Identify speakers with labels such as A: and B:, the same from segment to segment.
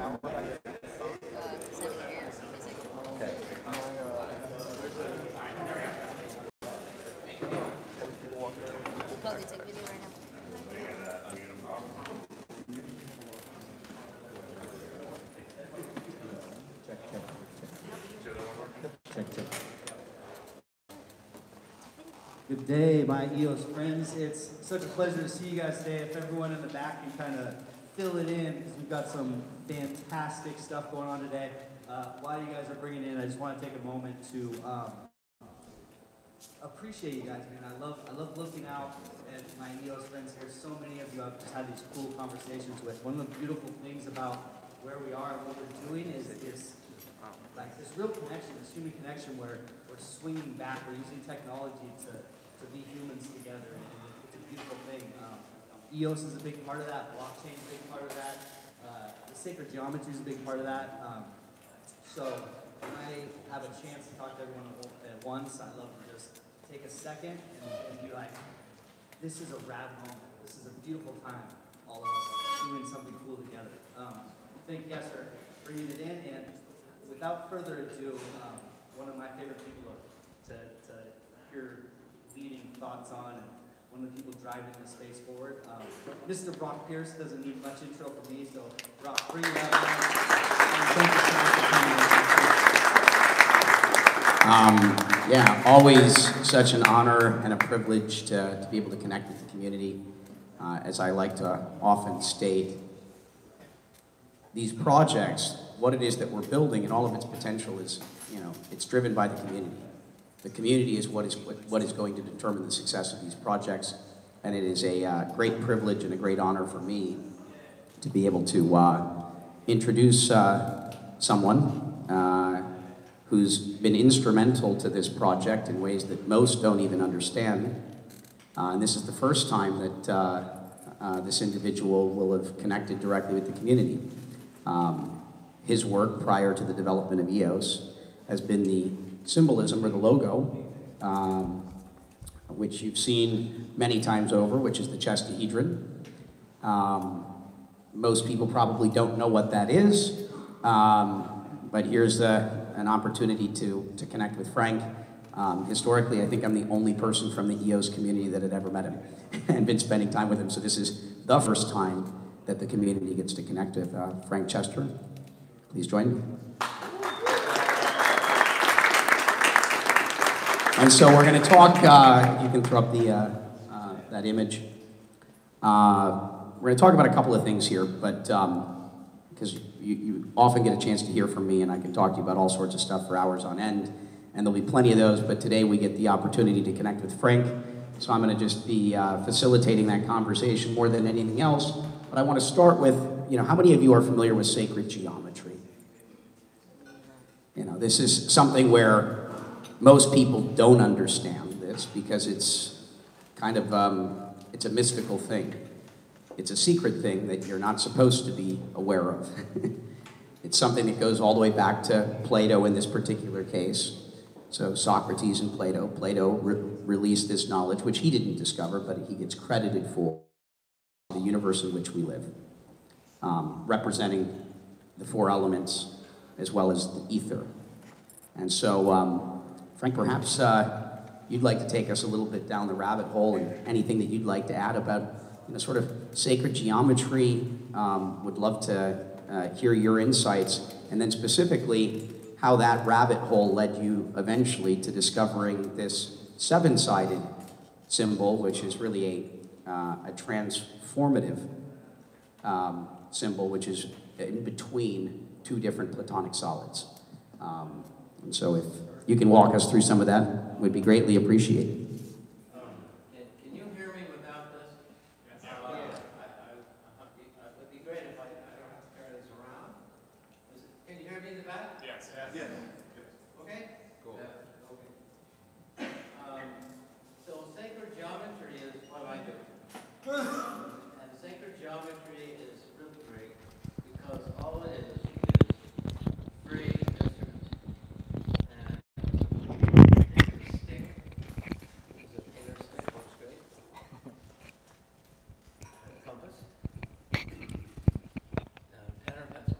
A: Good day, my EOS friends. It's such a pleasure to see you guys today. If everyone in the back can kind of fill it in, because we've got some fantastic stuff going on today. While you guys are bringing in, I just want to take a moment to appreciate you guys, man. I love looking out at my EOS friends here. So many of you I've just had these cool conversations with. One of the beautiful things about where we are and what we're doing is this real connection, this human connection where we're swinging back. We're using technology to be humans together, and it's a beautiful thing. EOS is a big part of that. Blockchain is a big part of that. The sacred geometry is a big part of that. So when I have a chance to talk to everyone at once, I love to just take a second and be like, this is a rad moment. This is a beautiful time, all of us doing something cool together. Thank you guys for bringing it in, and without further ado, one of my favorite people to hear leading thoughts on, and one of the people driving the space forward. Mr. Brock Pierce doesn't need much intro from me, so Brock, bring it up. Thank you so much for coming.
B: Yeah, always such an honor and a privilege to be able to connect with the community. As I like to often state, these projects, what it is that we're building and all of its potential is, it's driven by the community. The community is what is going to determine the success of these projects, and it is a great privilege and a great honor for me to be able to introduce someone who's been instrumental to this project in ways that most don't even understand. And this is the first time that this individual will have connected directly with the community. His work prior to the development of EOS has been the symbolism, or the logo, which you've seen many times over, which is the Chestahedron. Most people probably don't know what that is, but here's an opportunity to connect with Frank. Historically, I think I'm the only person from the EOS community that had ever met him and been spending time with him, so this is the first time that the community gets to connect with Frank Chester. Please join me. And so we're going to talk, you can throw up that image. We're going to talk about a couple of things here, but because you often get a chance to hear from me, and I can talk to you about all sorts of stuff for hours on end, and there'll be plenty of those, but today we get the opportunity to connect with Frank, so I'm going to just be facilitating that conversation more than anything else. But I want to start with, how many of you are familiar with sacred geometry? This is something where most people don't understand this because it's kind of, it's a mystical thing. It's a secret thing that you're not supposed to be aware of. It's something that goes all the way back to Plato in this particular case. So Socrates and Plato. Plato released this knowledge, which he didn't discover, but he gets credited for the universe in which we live, representing the four elements as well as the ether. And so, Frank, perhaps you'd like to take us a little bit down the rabbit hole, and anything that you'd like to add about sort of sacred geometry. Would love to hear your insights, and then specifically how that rabbit hole led you eventually to discovering this seven-sided symbol, which is really a transformative symbol, which is in between two different platonic solids. And so if you can walk us through some of that, would be greatly appreciated.
C: Can you hear me without this? Yes. It would be great if I don't have to carry this around. Can you hear me in the back?
D: Yes.
C: Yes. Okay? Cool. Okay. So sacred geometry is what I do. And sacred geometry is really great because all it is free instruments. And the stick is a painter stick, works great. A compass. And pen or pencil.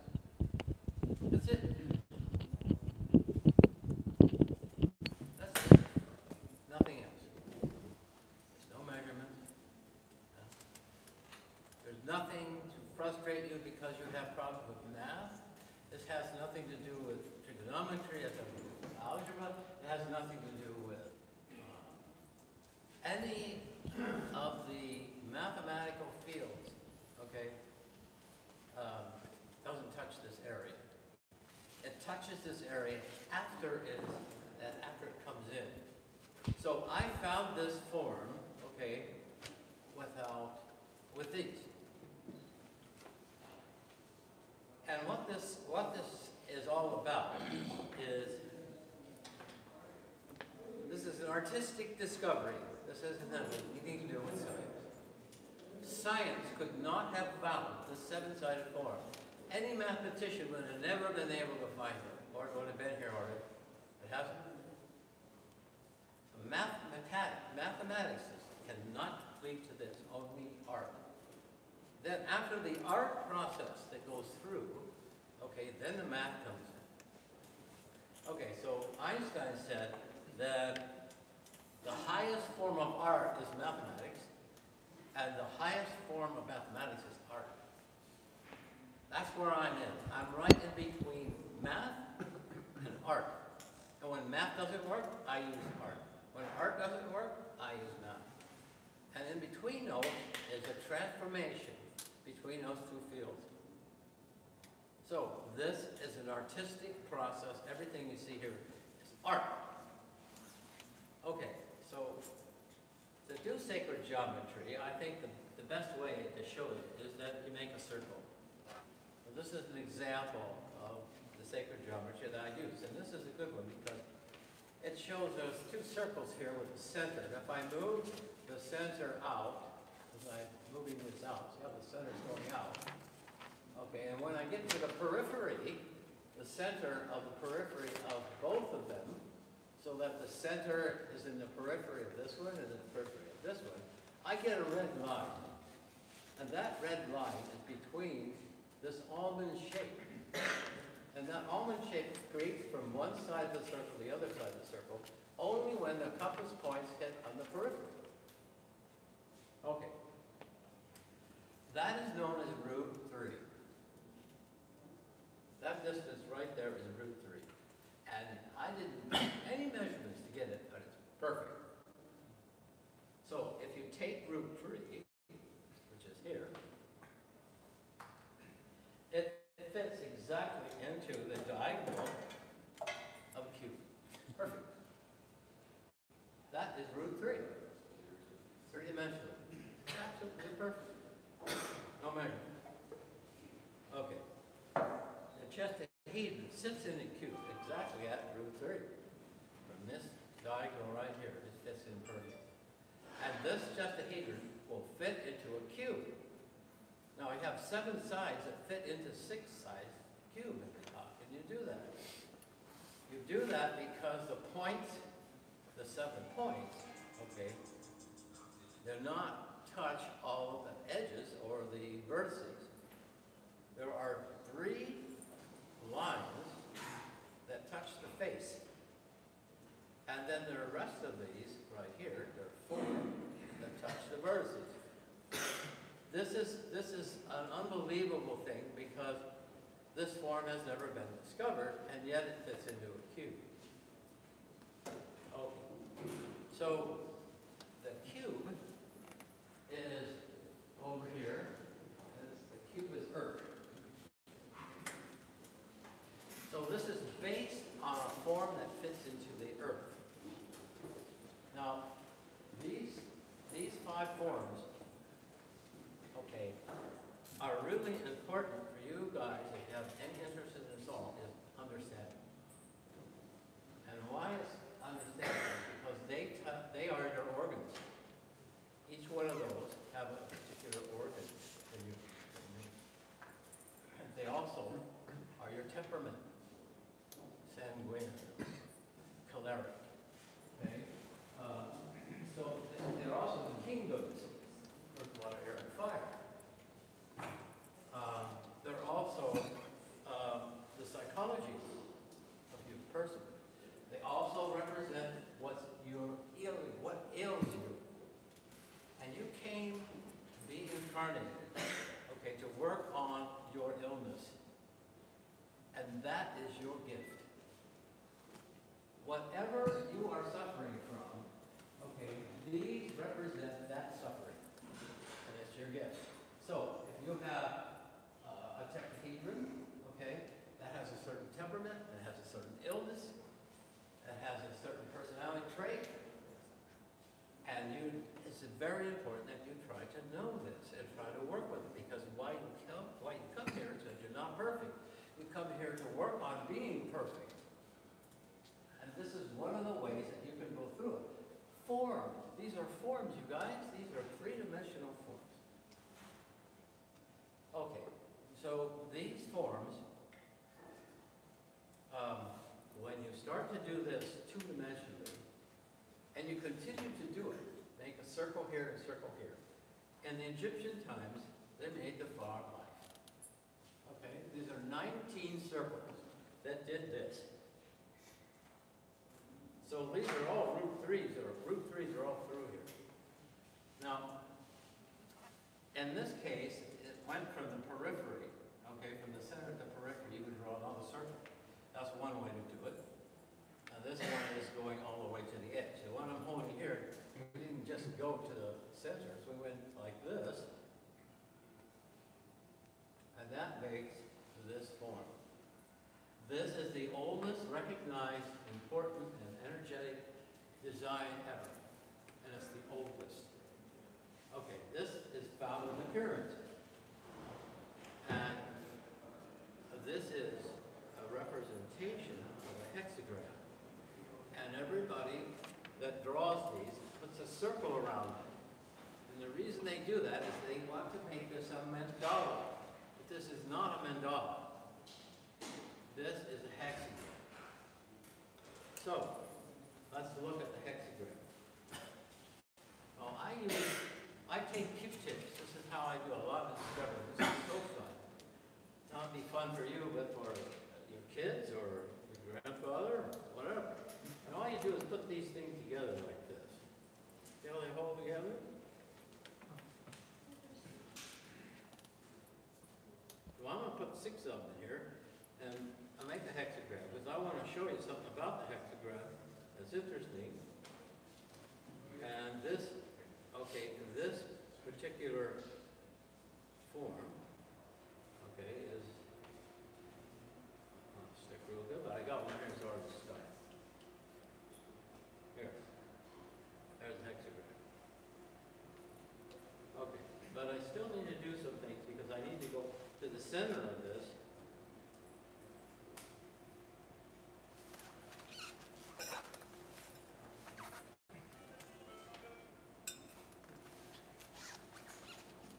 C: frustrate you because you have problems with math. This has nothing to do with trigonometry, it has nothing to do with algebra, it has nothing to do with any of the mathematical fields, okay, doesn't touch this area. It touches this area after it comes in. So I found this form, okay, with these. And what this is all about is, this is an artistic discovery. This isn't anything to do with science. Science could not have found the seven-sided form. Any mathematician would have never been able to find it, or it would have been here already. It hasn't. Mathematics cannot lead to this, only art. Then after the art process that goes through, okay, then the math comes in. Okay, so Einstein said that the highest form of art is mathematics, and the highest form of mathematics is art. That's where I'm in. I'm right in between math and art. And when math doesn't work, I use art. When art doesn't work, I use math. And in between those is a transformation between those two fields. So this is an artistic process. Everything you see here is art. Okay, so to do sacred geometry, I think the best way to show it is that you make a circle. Well, this is an example of the sacred geometry that I use, and this is a good one because it shows there's two circles here with the center. And if I move the center out, as I'm moving this out, see how the center's going out? Okay, and when I get to the periphery, the center of the periphery of both of them, so that the center is in the periphery of this one and in the periphery of this one, I get a red line. And that red line is between this almond shape. And that almond shape creates from one side of the circle to the other side of the circle, only when the compass points hit on the periphery. Okay. That is known as root 3. That distance right there is root 3. And I didn't do any measurements to get it, but it's perfect. So if you take root 3, which is here, it fits exactly into the diagonal of a cube. Perfect. That is root 3. Three-dimensional. Absolutely perfect. No measurement. Okay. The Chestahedron sits in a cube exactly at root 3. From this diagonal right here, it fits in perfect. And this Chestahedron will fit into a cube. Now I have 7 sides that fit into 6-sided cube at the top. Can you do that? You do that because the points, the 7 points, okay, they're not touch all of the edges or the vertices. There are 3 lines that touch the face. And then the rest of these right here, there are 4 that touch the vertices. This is an unbelievable thing because this form has never been discovered, and yet it fits into a cube. Okay. So the cube is over here, and the cube is Earth. So this is based on a form that fits into the Earth. Now, these 5 forms, okay, are really important for you guys if you have any interest in this all, is understanding. And why is understanding? Because they are your organs. Each one of those have a particular organ in you. And they also are your temperament. Sanguine, choleric. Okay? So they're also the kingdoms. Earth, water, air, and fire. They're also the psychology of your person. They also represent what ails you. And you came to be incarnated, okay, to work on that is your gift. Whatever you are suffering from, okay, these represent that suffering, and it's your gift. So, if you have a tetrahedron, okay, that has a certain temperament, that has a certain illness, that has a certain personality trait, and it's very important that you try to know this and try to work with it, because why you come here is that you're not perfect. You come here to work on being perfect. And this is one of the ways that you can go through it. Forms. These are forms, you guys. These are three-dimensional forms. Okay, so these forms, when you start to do this two-dimensionally, and you continue to do it, make a circle here and a circle here. In the Egyptian times, they made the far life. Okay, these are 19 circles that did this. So these are all root threes are all through here. Now, in this case, it went from the periphery, okay, from the center to the periphery, you would draw another circle. That's one way to do it. Now this one is going all the way to the edge. The one I'm holding here, we didn't just go to the center, so we went like this, and that makes this form. This is the oldest recognized, important, and energetic design ever. And it's the oldest. Okay, this is found in the pyramids. And this is a representation of a hexagram. And everybody that draws these puts a circle around it. And the reason they do that is they want to make this a mandala. But this is not a mandala. This is a hexagram. So, let's look at the hexagram. Well, I take Q-tips. This is how I do a lot of discovery. This is so fun. It's not be fun for you, but for your kids or your grandfather or whatever. And all you do is put these things together like this. See how they hold together? Well, I'm going to put 6 of them in here. And I make the hexagram because I want to show you something about the hexagram that's interesting. And this, okay, this particular form, okay, is, I'll stick real good, but I got one here that's already stuck. Here, there's the hexagram. Okay, but I still need to do some things because I need to go to the center of this.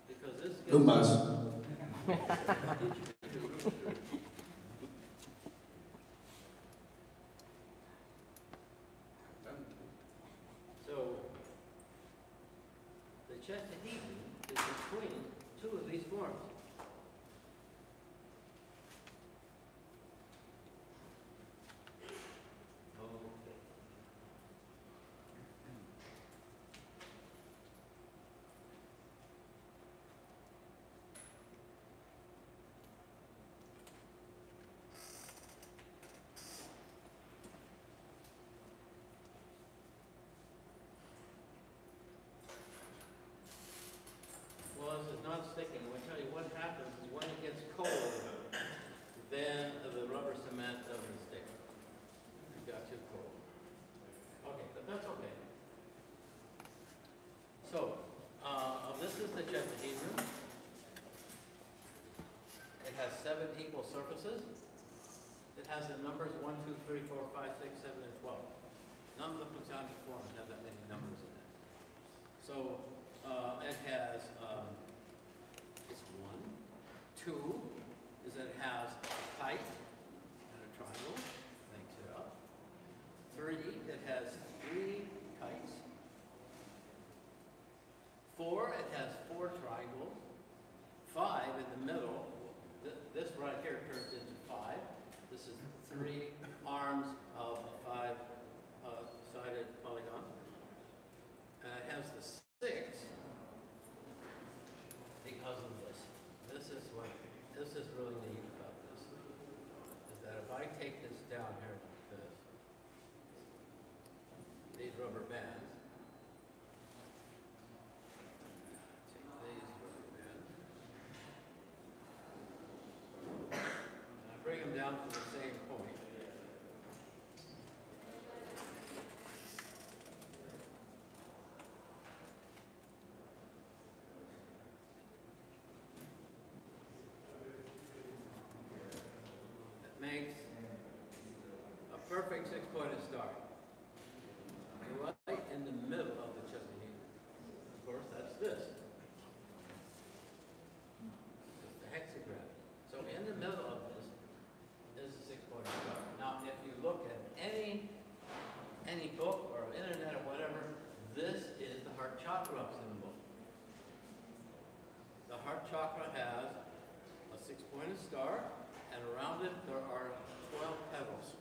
C: Because this gets...
B: Umbas.
C: So, the Chestahedron is between two of these forms. Okay. Well, this is not sticking. I will tell you what happens is when it gets cold, then the rubber cement doesn't stick. It got too cold. Okay, but that's okay. So, this is the Chestahedron. It has 7 equal surfaces. It has the numbers 1, 2, 3, 4, 5, 6, 7, and 12. None of the Platonic forms have that many numbers in it. So, it has, it's 1. 2 is that it has a kite and a triangle, makes it up. 3, it has 3 kites. 4, it has 4 triangles. 5 in the middle, this right here turns into 5. This is 3 arms of a 5-sided polygon. It has the 6 because of this. This is really neat about this, is that it rubber bands. Take these rubber bands. And I bring them down to the same point. That makes a perfect six-pointed star. Right in the middle of the Chestahedron. Of course, that's this. It's the hexagram. So in the middle of this is a six-pointed star. Now, if you look at any book or internet or whatever, this is the heart chakra symbol. The heart chakra has a six-pointed star, and around it there are 12 petals.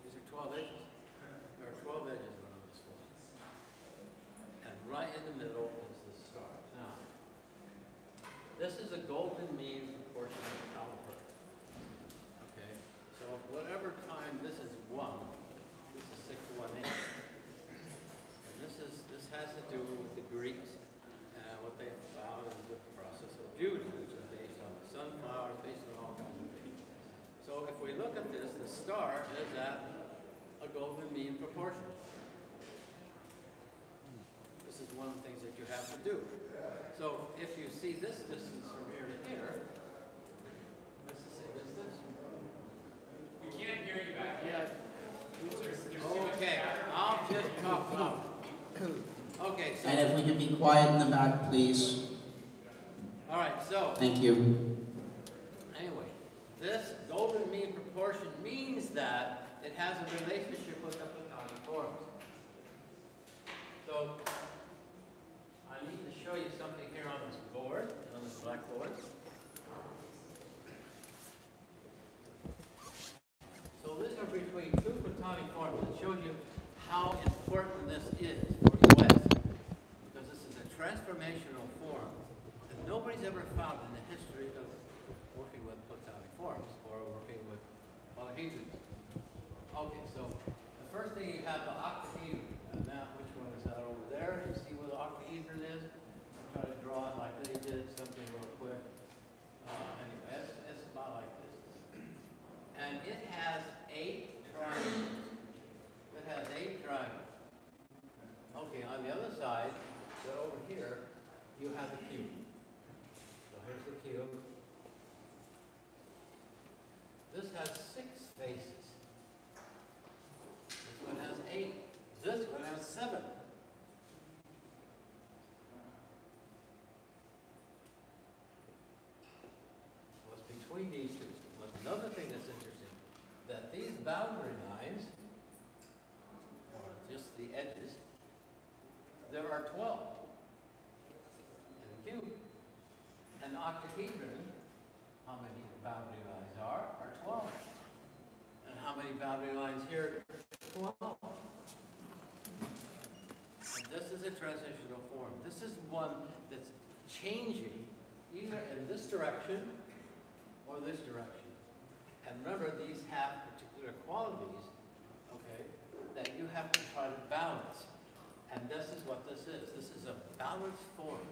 C: These are 12 edges. There are 12 edges around this one. And right in the middle is the star. Now, this is a golden mean proportional caliper. Okay? So whatever time this is 1, this is 6 to 1 8. And this has to do with the Greeks and what they found is the process of beauty, which is based on the sunflower, based on all kinds of things. So if we look at this, the star is at a golden mean proportion. This is one of the things that you have to do. So if you see this distance from here to here, let's just say this distance.
D: We can't hear you back yet.
C: Okay, I'll just talk now. Okay, so.
B: And if we could be quiet in the back, please.
C: All right, so.
B: Thank you.
C: Anyway, this golden mean proportion means that it has a relationship with the platonic forms. So, I need to show you something here on this board, on this blackboard. So these are between two platonic forms. It shows you how important this is for EOS, because this is a transformational form that nobody's ever found in the history of working with platonic forms or working with polyhedrons. Okay, so the first thing you have the octahedron. And now, which one is that over there? You see where the octahedron is? I'll try to draw it like they did, something real quick. Anyway, it's about like this. And it has 8 triangles. It has 8 triangles. Okay, on the other side, so over here, you have the cube. So here's the cube. This has 6 faces. This one has 8. This one has 7. What's between these two? Well, another thing that's interesting, that these boundary lines, or just the edges, there are 12 in the cube. And the octahedron, how many boundary lines are 12. And how many boundary lines here? 12. And this is a transitional form. This is one that's changing either in this direction or this direction. And remember, these have particular qualities, okay, that you have to try to balance. And this is what this is. This is a balanced form.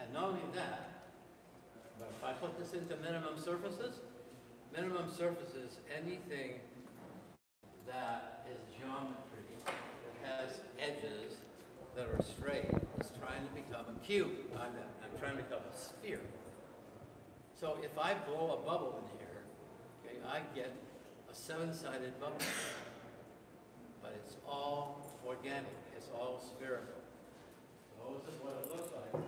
C: And not only that, but if I put this into minimum surfaces, anything that is geometry, that has edges that are straight, is trying to become a cube. I'm trying to become a sphere. So if I blow a bubble in here, okay, I get a 7-sided bubble. But it's all organic. It's all spherical. So this is what it looks like.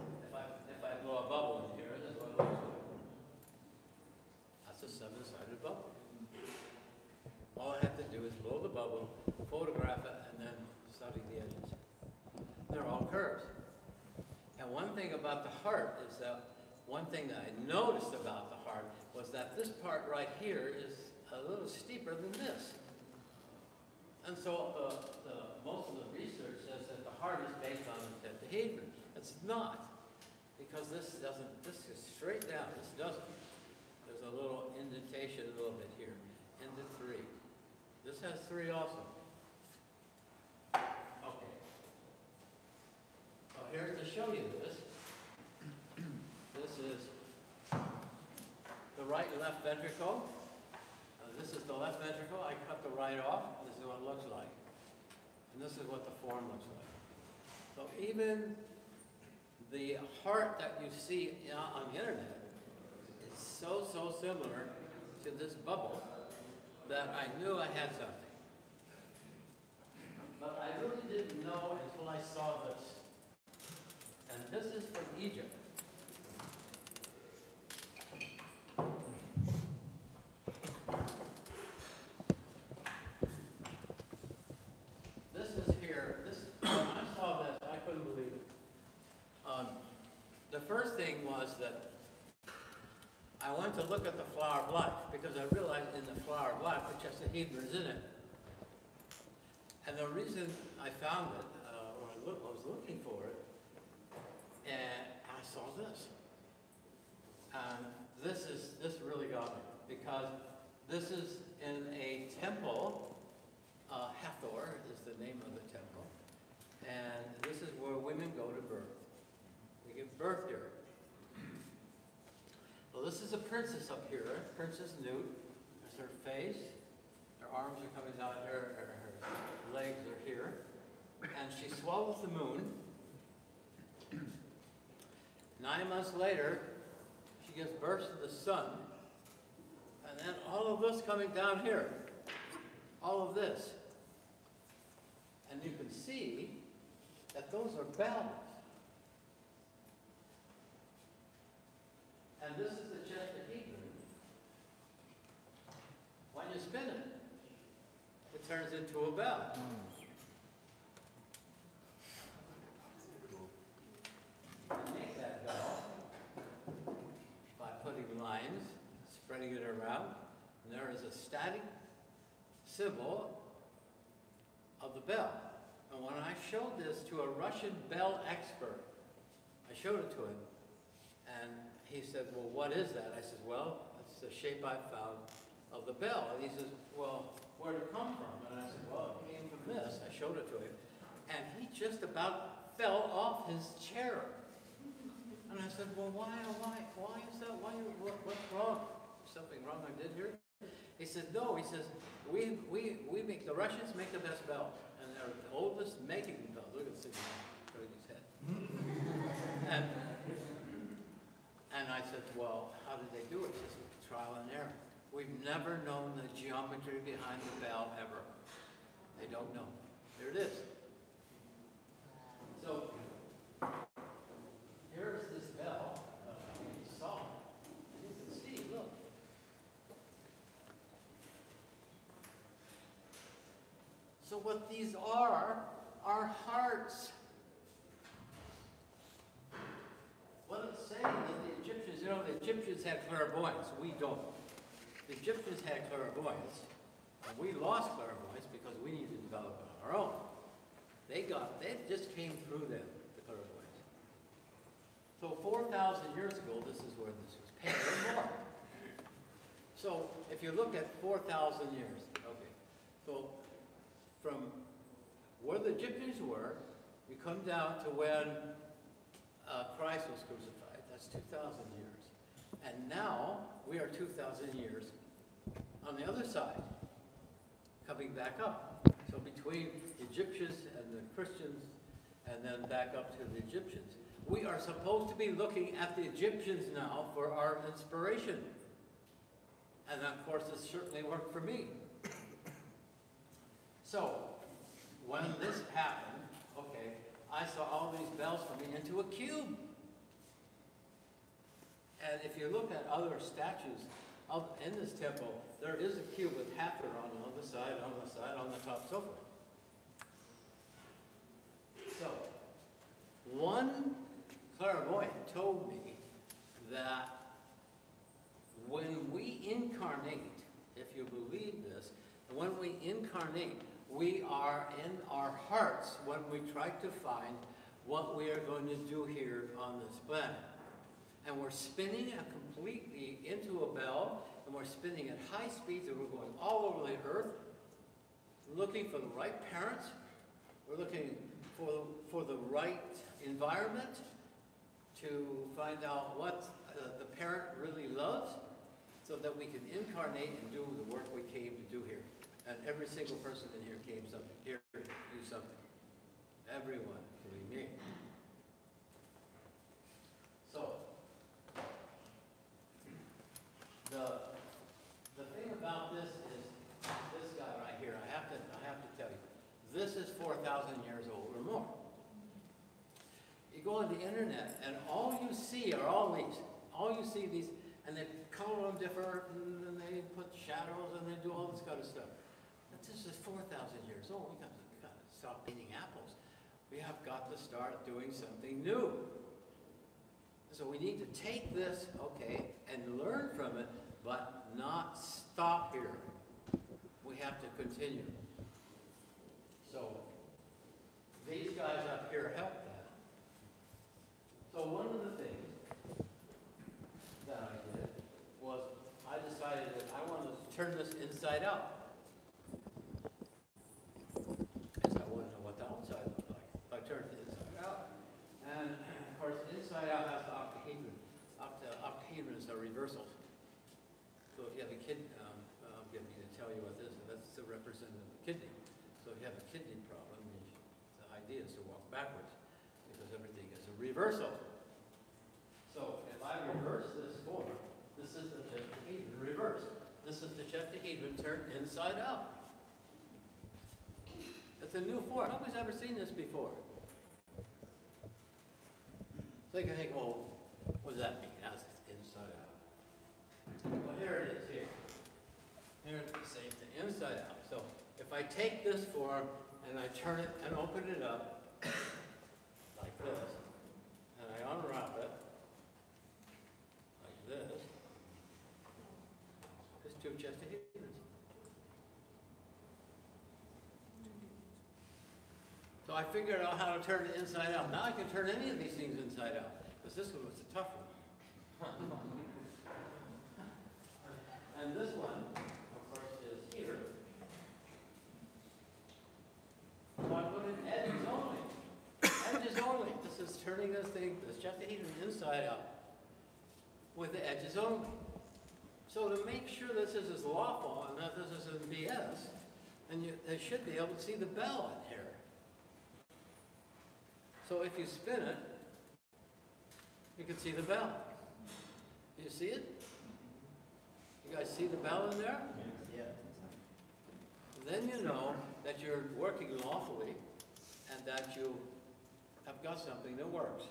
C: If I blow a bubble in here, this is what it looks like. That's a 7-sided bubble. All I have to do is blow the bubble, photograph it, and then study the edges. They're all curves. And one thing about the heart is that one thing that I noticed about the heart was that this part right here is a little steeper than this. And so most of the research says that the heart is based on the tetrahedron. It's not, because this is straight down. This doesn't. There's a little indentation a little bit here, into 3. This has 3 also. right and left ventricle. This is the left ventricle. I cut the right off. This is what it looks like. And this is what the form looks like. So even the heart that you see on the internet is so similar to this bubble that I knew I had something. But I really didn't know until I saw this. And this is from Egypt. This is here. When I saw this, I couldn't believe it. The first thing was that I went to look at the flower of life because I realized in the flower of life the Chestahedron is in it. And the reason I found it, when I was looking for it, and I saw this. And this really got me because this is in a temple. Hathor is the name of the temple. And this is where women go to birth. They give birth here. Well, this is a princess up here, Princess Newt. There's her face. Her arms are coming down here. Her legs are here. And she swallows the moon. 9 months later, she gives birth to the sun. And then all of this coming down here. All of this. And you can see that those are bells. And this is the Chestahedron. When you spin it, it turns into a bell. You make that bell by putting lines, spreading it around, and there is a static symbol of the bell. And when I showed this to a Russian bell expert, I showed it to him, and he said, well, what is that? I said, well, it's the shape I found of the bell. And he says, well, where did it come from? And I said, well, it came from this. I showed it to him. And he just about fell off his chair. And I said, well, why is that? What's wrong? Something wrong I did here? He said, no, he says, we make, the Russians make the best bell. And they're the oldest making the bell. Look at this guy putting his head. And I said, well, how did they do it? He says, trial and error. We've never known the geometry behind the bell ever. They don't know. There it is. So, here's this bell. You saw it. You can see, look. So what these are hearts. What it's saying is the Egyptians, the Egyptians had clairvoyance. We don't. The Egyptians had clairvoyance, and we lost clairvoyance because we needed to develop it on our own. They just came through them, the clairvoyance. So 4,000 years ago, this is where this was painted more. So if you look at 4,000 years, okay, so from where the Egyptians were, you come down to when Christ was crucified. That's 2,000 years. And now we are 2,000 years on the other side, coming back up. So between the Egyptians and the Christians, and then back up to the Egyptians. We are supposed to be looking at the Egyptians now for our inspiration. And of course, this certainly worked for me. So, when this happened, okay, I saw all these bells coming into a cube. And if you look at other statues in this temple, there is a cube with Hathor on the side, on the top, so forth. So, one clairvoyant told me that when we incarnate, if you believe this, when we incarnate, we are in our hearts when we try to find what we are going to do here on this planet. And we're spinning completely into a bell, and we're spinning at high speeds, and we're going all over the earth, looking for the right parents. We're looking for the right environment to find out what the parent really loves. so that we can incarnate and do the work we came to do here. And every single person in here came here to do something. Everyone, including me. So, the thing about this is this guy right here. I have to tell you, this is 4,000 years old or more. You go on the internet, and all you see are all these. All you see these, and they color them different, and they put shadows, and they do all this kind of stuff. But this is 4,000 years old. We got to stop eating apples. We have got to start doing something new. So we need to take this, okay, and learn from it, but not stop here. We have to continue. So these guys up here help that. So one of the things that I did was I decided that I wanted to turn this inside out. Because I wanted to know what the outside looked like. If I turned it inside out. And of course, inside out has the octahedron. Octahedrons are reversals. So if you have a kidney, I'm going to tell you what this is. That's the representative of the kidney. So if you have a kidney problem, the idea is to walk backwards because everything is a reversal. So if I reverse this form, this is the Chestahedron reversed. This is the Chestahedron turned inside out. It's a new form. Nobody's ever seen this before. So you can think, well, what does that mean? How's it inside out? Well, here it is here. Here's the same thing, inside out. So if I take this form and I turn it and open it up like this, and I unwrap it like this, there's two Chestahedrons. So I figured out how to turn it inside out. Now I can turn any of these things inside out, because this one was a tough one. And this one, of course, is here. So I put in edges only. Edges only. This is turning this thing, this Chestahedron inside out with the edges only. So to make sure this is as lawful and that this is in BS, and they should be able to see the bell in here. So if you spin it, you can see the bell. You see it? You guys see the bell in there?
A: Yeah.
C: Then you know that you're working lawfully and that you have got something that works.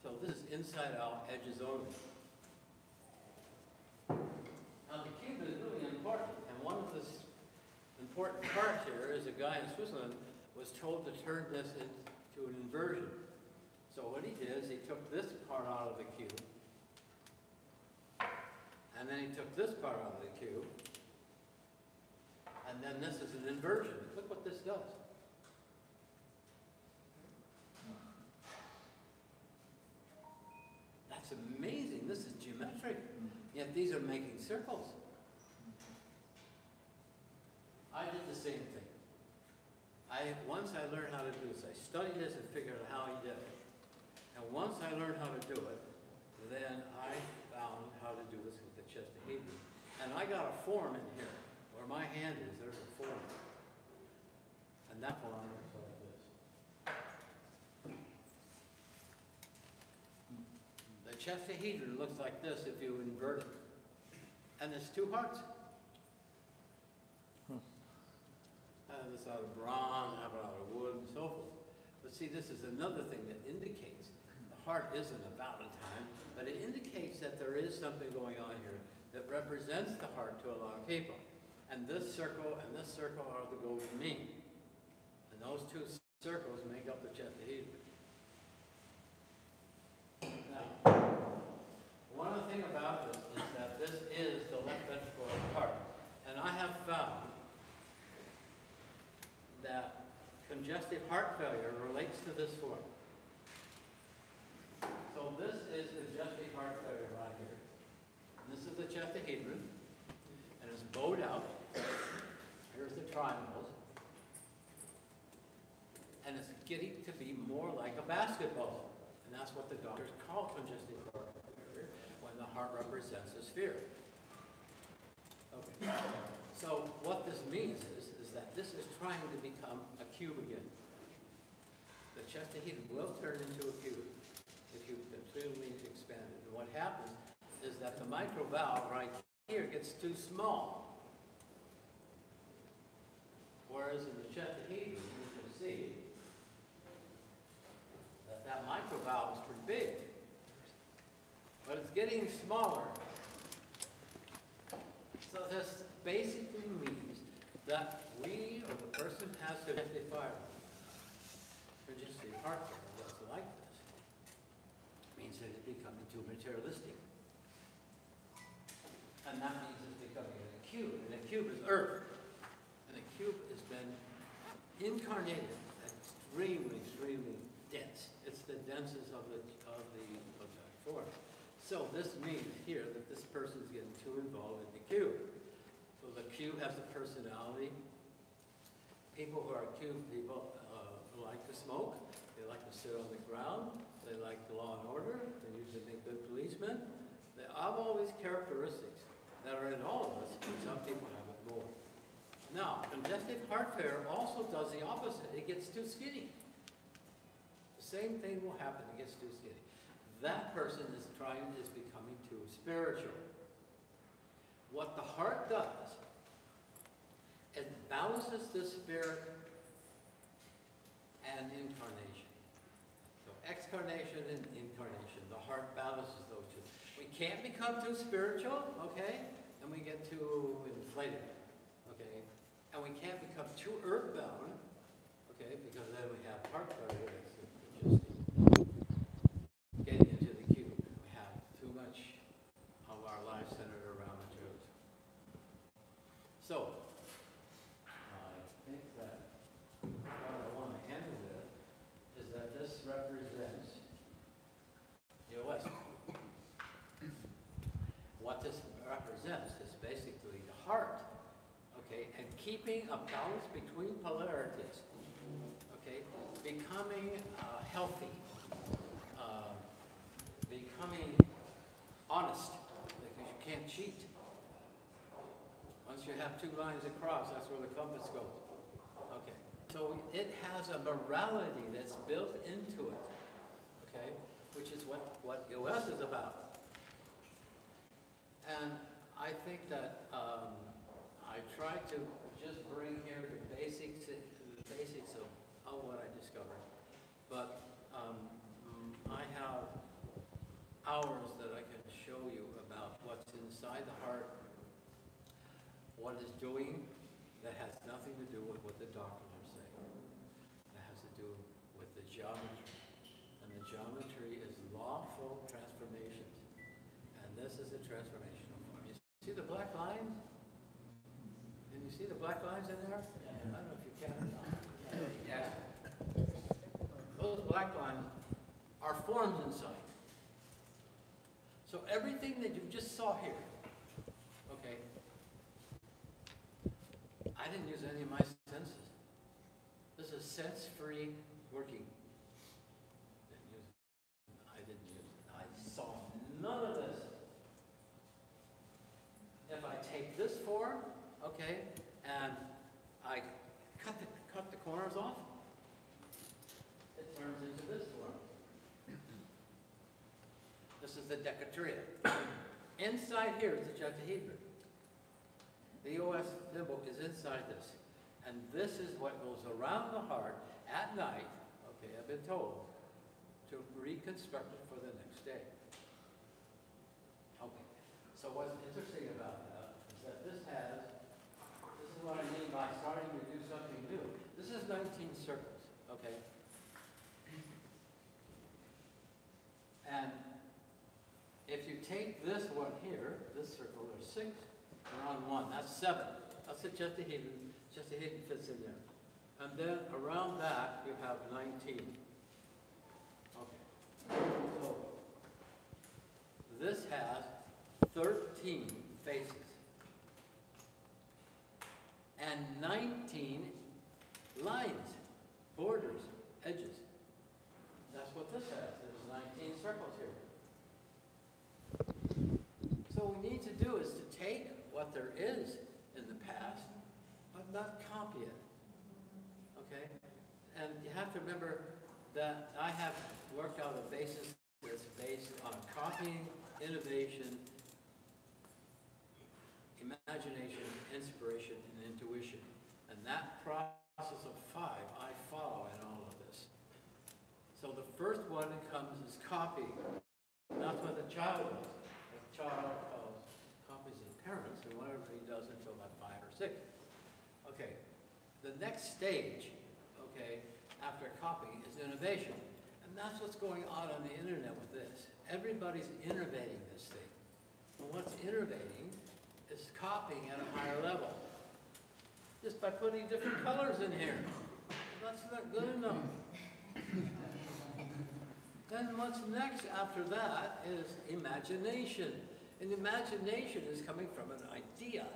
C: So this is inside out, edges only. Now the cube is really important, and one of the important parts here is a guy in Switzerland was told to turn this into an inversion. So what he did is he took this part out of the cube, and then he took this part out of the cube, and then this is an inversion. Look what this does. That's amazing. This is geometric. Yet these are making circles. I did the same thing. Once I learned how to do this, I studied this and figured out how he did it. And once I learned how to do it, then I found how to do this with the Chestahedron. And I got a form in here. Where my hand is, there's a form. And that form looks like this. The Chestahedron looks like this if you invert it. And there's two hearts. I have this out of bronze, I have it out of wood, and so forth. But see, this is another thing that indicates the heart isn't a Valentine, but it indicates that there is something going on here that represents the heart to a lot of people. And this circle are the golden mean. And those two circles make up the Chestahedron. Now, one other thing about this is that this is the left ventricle of the heart. And I have found that congestive heart failure relates to this form. So this is congestive heart failure right here. And this is the Chestahedron, and it's bowed out. Here's the triangles. And it's getting to be more like a basketball. And that's what the doctors call congestive heart failure, when the heart represents a sphere. Okay. So what this means is that this is trying to become a cube again. The Chestahedron will turn into a cube if you completely expand it. And what happens is that the mitral valve right here gets too small. Whereas in the Chestahedron, you can see that mitral valve is pretty big. But it's getting smaller. So this basically means that we, or the person, has to identify congestive heart failure that's like this. It means that it's becoming too materialistic. And that means it's becoming a cube. And a cube is Earth. And a cube has been incarnated, extremely, extremely dense. It's the densest of the form. So this means here that this person is getting too involved in the cube. So the cube has a personality. People who are cube people like to smoke. They like to sit on the ground. They like the law and order. They usually make good policemen. They have all these characteristics that are in all of us, and some people have it more. Now, congestive heart failure also does the opposite. It gets too skinny. The same thing will happen. It gets too skinny. That person is becoming too spiritual. What the heart does, it balances the spirit and incarnation. So excarnation and incarnation, the heart balances those two. We can't become too spiritual, okay, and we get too inflated, okay, and we can't become too earthbound, okay, because then we have heart failure. Getting into the cube, we have too much of our life centered around materialism. So, I think that what I want to end with is that this represents EOS. What this represents is basically the heart, okay, and keeping a balance between polarities, okay, becoming healthy. Becoming honest, because you can't cheat. Once you have two lines across, that's where the compass goes. Okay, so it has a morality that's built into it, okay, which is what EOS is about. And I think that I try to just bring here the basics of what I discovered. But I have hours that I can show you about what's inside the heart, what it's doing that has nothing to do with what the doctors are saying. That has to do with the geometry. And the geometry is lawful transformations. And this is a transformational form. You see the black lines? Can you see the black lines in there? I don't know if you can or not. Yeah. Those black lines are forms inside. So everything that you just saw here, okay, I didn't use any of my senses. This is sense-free working. I didn't use it. I saw none of this. If I take this form, okay, and I cut the corners off, it turns into this form. This is the Decatria. Inside here is the Chestahedron. The EOS symbol is inside this. And this is what goes around the heart at night, okay, I've been told, to reconstruct it for the next day. Okay, so what's interesting about that is that this is what I mean by starting to do something new. This is 19 circles, okay? And if you take this one here, this circle, there's 6, around 1, that's 7. That's the Chestahedron. Chestahedron fits in there. And then around that, you have 19. Okay. So this has 13 faces. And 19 lines, borders, edges. That's what this has. There's 19 circles here. there is in the past, but not copy it. Okay? And you have to remember that I have worked out a basis that's based on copying, innovation, imagination, inspiration, and intuition. And that process of 5 I follow in all of this. So the first one comes is copy. That's what the child does. The child copies his parents, and whatever he does until about 5 or 6. Okay. The next stage, okay, after copying is innovation. And that's what's going on the internet with this. Everybody's innovating this thing. And what's innovating is copying at a higher level. Just by putting different colors in here. That's not good enough. Then what's next after that is imagination. And imagination is coming from an idea.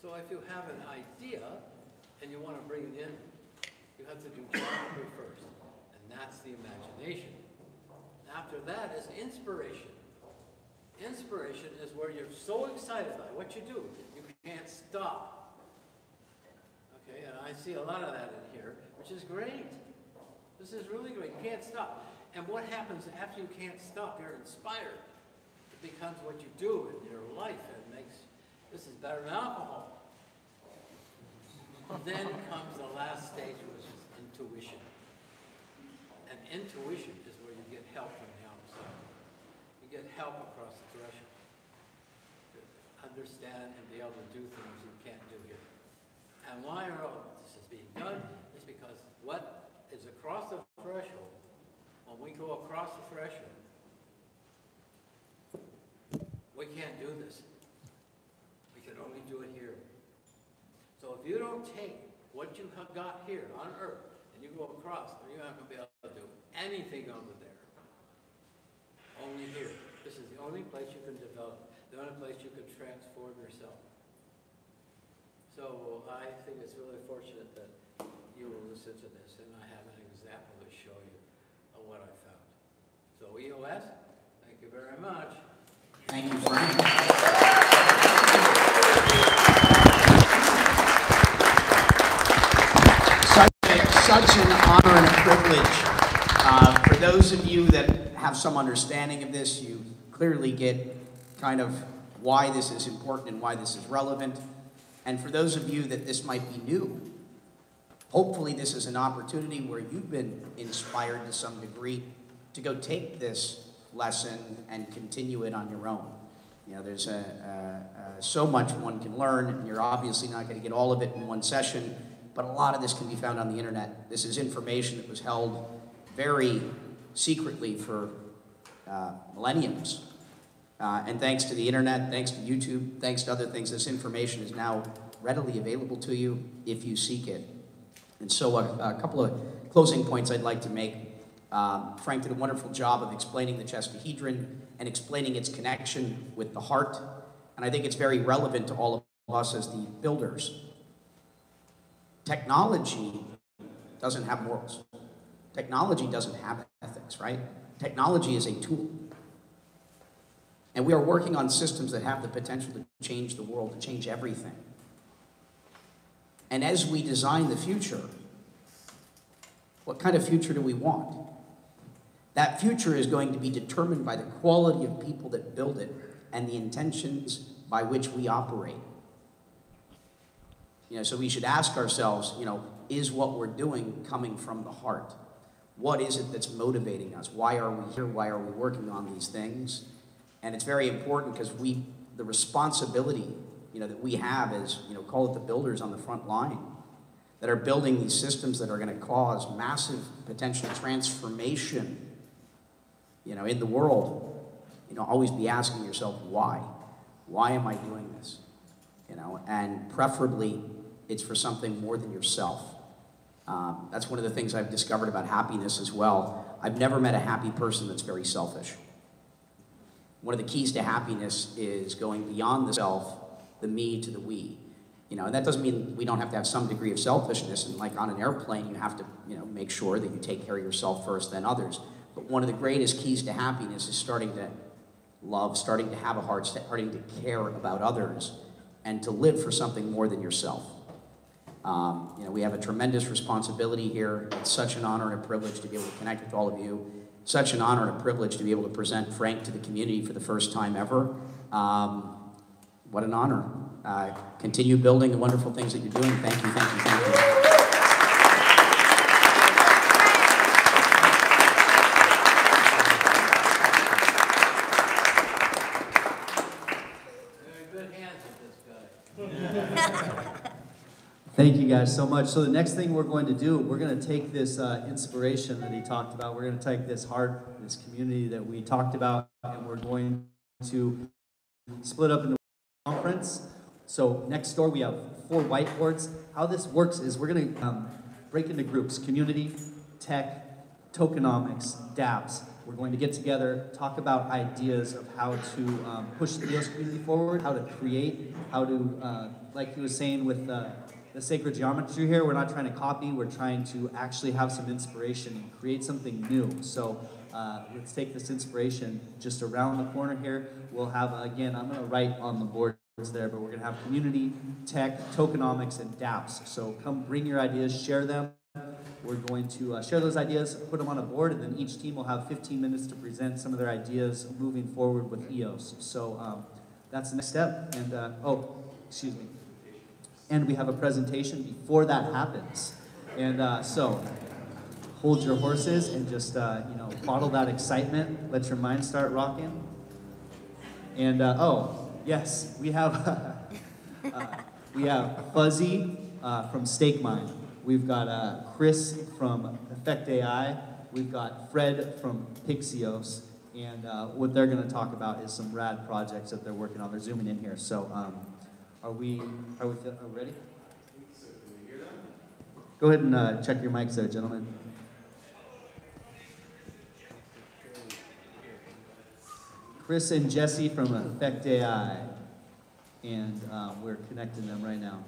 C: So if you have an idea and you want to bring it in, you have to do geometry first. And that's the imagination. After that is inspiration. Inspiration is where you're so excited by what you do, you can't stop. Okay, and I see a lot of that in here, which is great. This is really great. You can't stop. And what happens after you can't stop? You're inspired. It becomes what you do in your life. It makes, this is better than alcohol. Then comes the last stage, which is intuition. And intuition is where you get help from the outside. You get help across the threshold to understand and be able to do things you can't do here. And why are all this is being done is because what is across the threshold, when we go across the threshold, we can't do this. We can only do it here. So if you don't take what you have got here on Earth and you go across, you're not going to be able to do anything over there. Only here. This is the only place you can develop, the only place you can transform yourself. So I think it's really fortunate that you will listen to this, and I have an example to show you of what I found. So EOS, thank you very much.
B: Thank you, Frank. Such an honor and a privilege. For those of you that have some understanding of this, you clearly get kind of why this is important and why this is relevant. And for those of you that this might be new, hopefully this is an opportunity where you've been inspired to some degree to go take this lesson and continue it on your own. You know, there's so much one can learn, and you're obviously not going to get all of it in one session, but a lot of this can be found on the internet. This is information that was held very secretly for millenniums. And thanks to the internet, thanks to YouTube, thanks to other things, this information is now readily available to you if you seek it. And so a couple of closing points I'd like to make. Frank did a wonderful job of explaining the Chestahedron and explaining its connection with the heart. And I think it's very relevant to all of us as the builders. Technology doesn't have morals. Technology doesn't have ethics, right? Technology is a tool. And we are working on systems that have the potential to change the world, to change everything. And as we design the future, what kind of future do we want? That future is going to be determined by the quality of people that build it and the intentions by which we operate. You know, so we should ask ourselves, you know, is what we're doing coming from the heart? What is it that's motivating us? Why are we here? Why are we working on these things? And it's very important because the responsibility, you know, that we have is, you know, call it the builders on the front line that are building these systems that are going to cause massive potential transformation, you know, in the world. You know, always be asking yourself, why? Why am I doing this? You know, and preferably it's for something more than yourself. That's one of the things I've discovered about happiness as well. I've never met a happy person that's very selfish. One of the keys to happiness is going beyond the self, the me to the we. You know, and that doesn't mean we don't have to have some degree of selfishness. And like on an airplane, you have to, you know, make sure that you take care of yourself first, then others. But one of the greatest keys to happiness is starting to love, starting to have a heart, starting to care about others, and to live for something more than yourself. You know, we have a tremendous responsibility here. It's such an honor and a privilege to be able to connect with all of you. Such an honor and a privilege to be able to present Frank to the community for the first time ever. What an honor. Continue building the wonderful things that you're doing. Thank you, thank you, thank you.
A: Thank you guys so much. So the next thing we're going to do, we're going to take this inspiration that he talked about. We're going to take this community that we talked about, and we're going to split up into conference. So next door we have 4 whiteboards. How this works is we're going to break into groups: community, tech, tokenomics, dApps. We're going to get together, talk about ideas of how to push the EOS community forward, how to create, how to, like he was saying with the sacred geometry here, we're not trying to copy, we're trying to actually have some inspiration and create something new. So let's take this inspiration just around the corner here. We'll have, again, I'm going to write on the boards there, but we're going to have community, tech, tokenomics, and dApps. So come bring your ideas, share them. We're going to share those ideas, put them on a board, and then each team will have 15 minutes to present some of their ideas moving forward with EOS. So that's the next step. And, oh, excuse me. And we have a presentation before that happens. And so hold your horses and just, you know, bottle that excitement. Let your mind start rocking. And, oh, yes, we have, Fuzzy from Stakemining. We've got Chris from Effect.ai. We've got Fred from Pixeos. And what they're going to talk about is some rad projects that they're working on. They're zooming in here. So are we ready? Go ahead and check your mics there, gentlemen. Chris and Jesse from Effect.ai. And we're connecting them right now.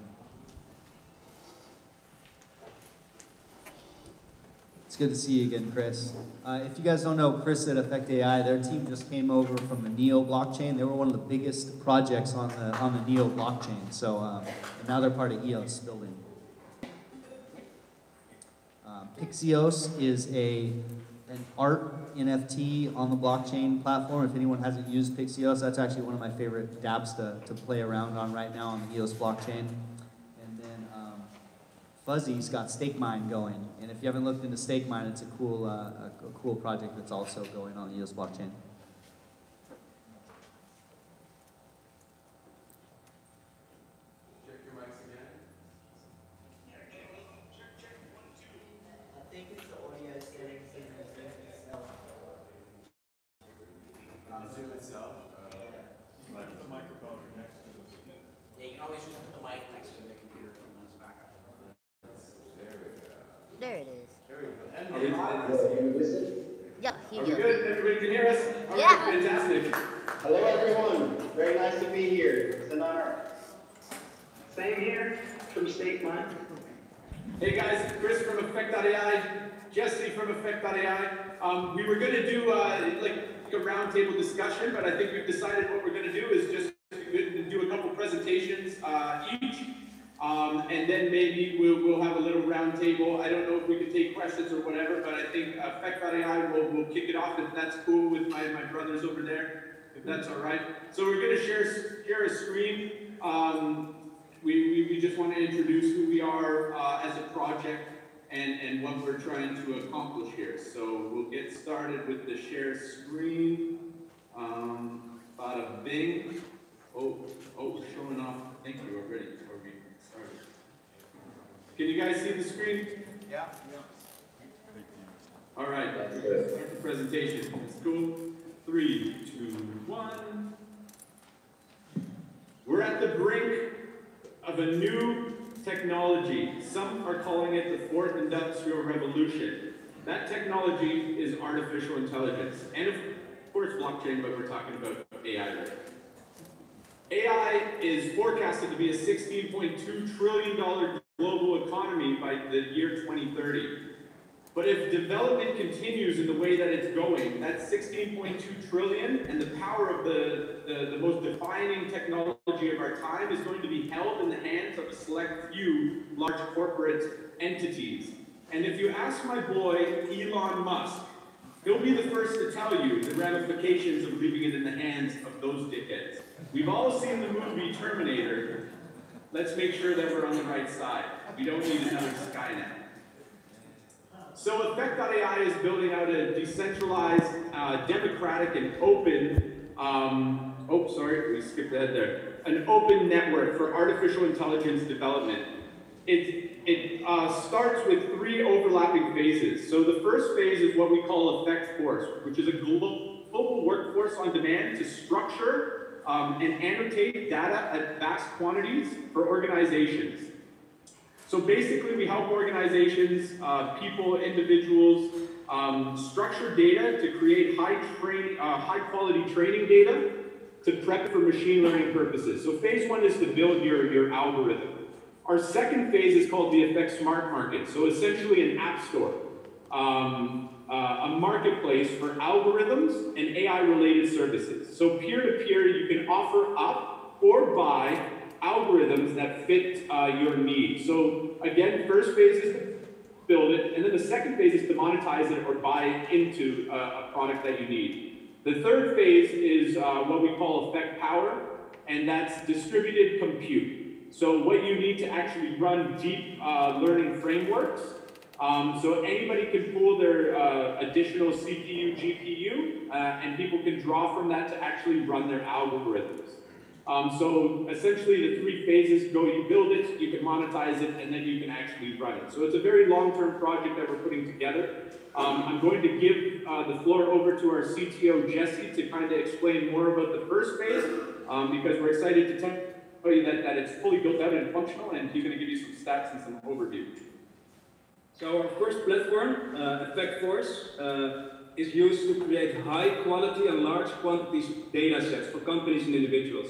A: It's good to see you again, Chris. If you guys don't know Chris at Effect.ai, their team just came over from the Neo blockchain. They were one of the biggest projects on the Neo blockchain. So and now they're part of EOS building. Pixeos is an art NFT on the blockchain platform. If anyone hasn't used Pixeos, that's actually one of my favorite dApps to play around on right now on the EOS blockchain. Fuzzy's got Stakemining going, and if you haven't looked into Stakemining, it's a cool project that's also going on the EOS blockchain.
D: Check your mics again. Check, 1, 2.
A: I think it's the audio settings in the Zoom itself.
D: Zoom itself?
E: You might put the microphone next to the.
B: Yeah, you can always just put the mic next to the computer when it's back up.
F: There it is.
D: There we go.
F: Yeah, here
D: Are
F: you
D: we
F: go.
D: good? Everybody can hear us? All
F: Yeah.
D: right, fantastic.
G: Hello everyone, very nice to be here. It's an honor. Same here from Stakemining.
D: Hey guys, Chris from Effect.ai, Jesse from Effect.ai. We were going to do like a roundtable discussion, but I think we've decided what we're going to do is just do a couple presentations each. And then maybe we'll have a little round table. I don't know if we can take questions or whatever, but I think Effect.ai will kick it off if that's cool with my brothers over there, if that's all right. So we're going to share a screen. We just want to introduce who we are as a project and what we're trying to accomplish here. So we'll get started with the share screen. Bada bing. Oh, we're showing off. Thank you already. Can you guys see the screen?
A: Yeah.
D: All right, start the presentation. Let's go. 3, 2, 1. We're at the brink of a new technology. Some are calling it the 4th Industrial Revolution. That technology is artificial intelligence. And of course blockchain, but we're talking about AI right now. AI is forecasted to be a $16.2 trillion global economy by the year 2030. But if development continues in the way that it's going, that 16.2 trillion and the power of the most defining technology of our time is going to be held in the hands of a select few large corporate entities. And if you ask my boy, Elon Musk, he'll be the first to tell you the ramifications of leaving it in the hands of those dickheads. We've all seen the movie Terminator. Let's make sure that we're on the right side. We don't need another Skynet. So Effect.ai is building out a decentralized, democratic, and open, we skipped ahead there. An open network for artificial intelligence development. It starts with 3 overlapping phases. So the first phase is what we call Effect Force, which is a global workforce on demand to structure and annotate data at vast quantities for organizations. So basically, we help organizations, people, individuals, structure data to create high-quality training data to prep for machine learning purposes. So phase 1 is to build your algorithm. Our second phase is called the Effect Smart Market. So essentially an app store, a marketplace for algorithms and AI-related services. So peer-to-peer, you can offer up or buy algorithms that fit your needs. So again, first phase is to build it, and then the second phase is to monetize it or buy into a product that you need. The third phase is what we call Effect Power, and that's distributed compute. So what you need to actually run deep learning frameworks. So anybody can pull their additional CPU, GPU, and people can draw from that to actually run their algorithms. So essentially the 3 phases go, you build it, you can monetize it, and then you can actually run it. So it's a very long-term project that we're putting together. I'm going to give the floor over to our CTO, Chesky, to kind of explain more about the first phase, because we're excited to tell you that it's fully built out and functional, and he's going to give you some stats and some overview.
F: So our first platform, Effect Force, is used to create high quality and large quantities of data sets for companies and individuals.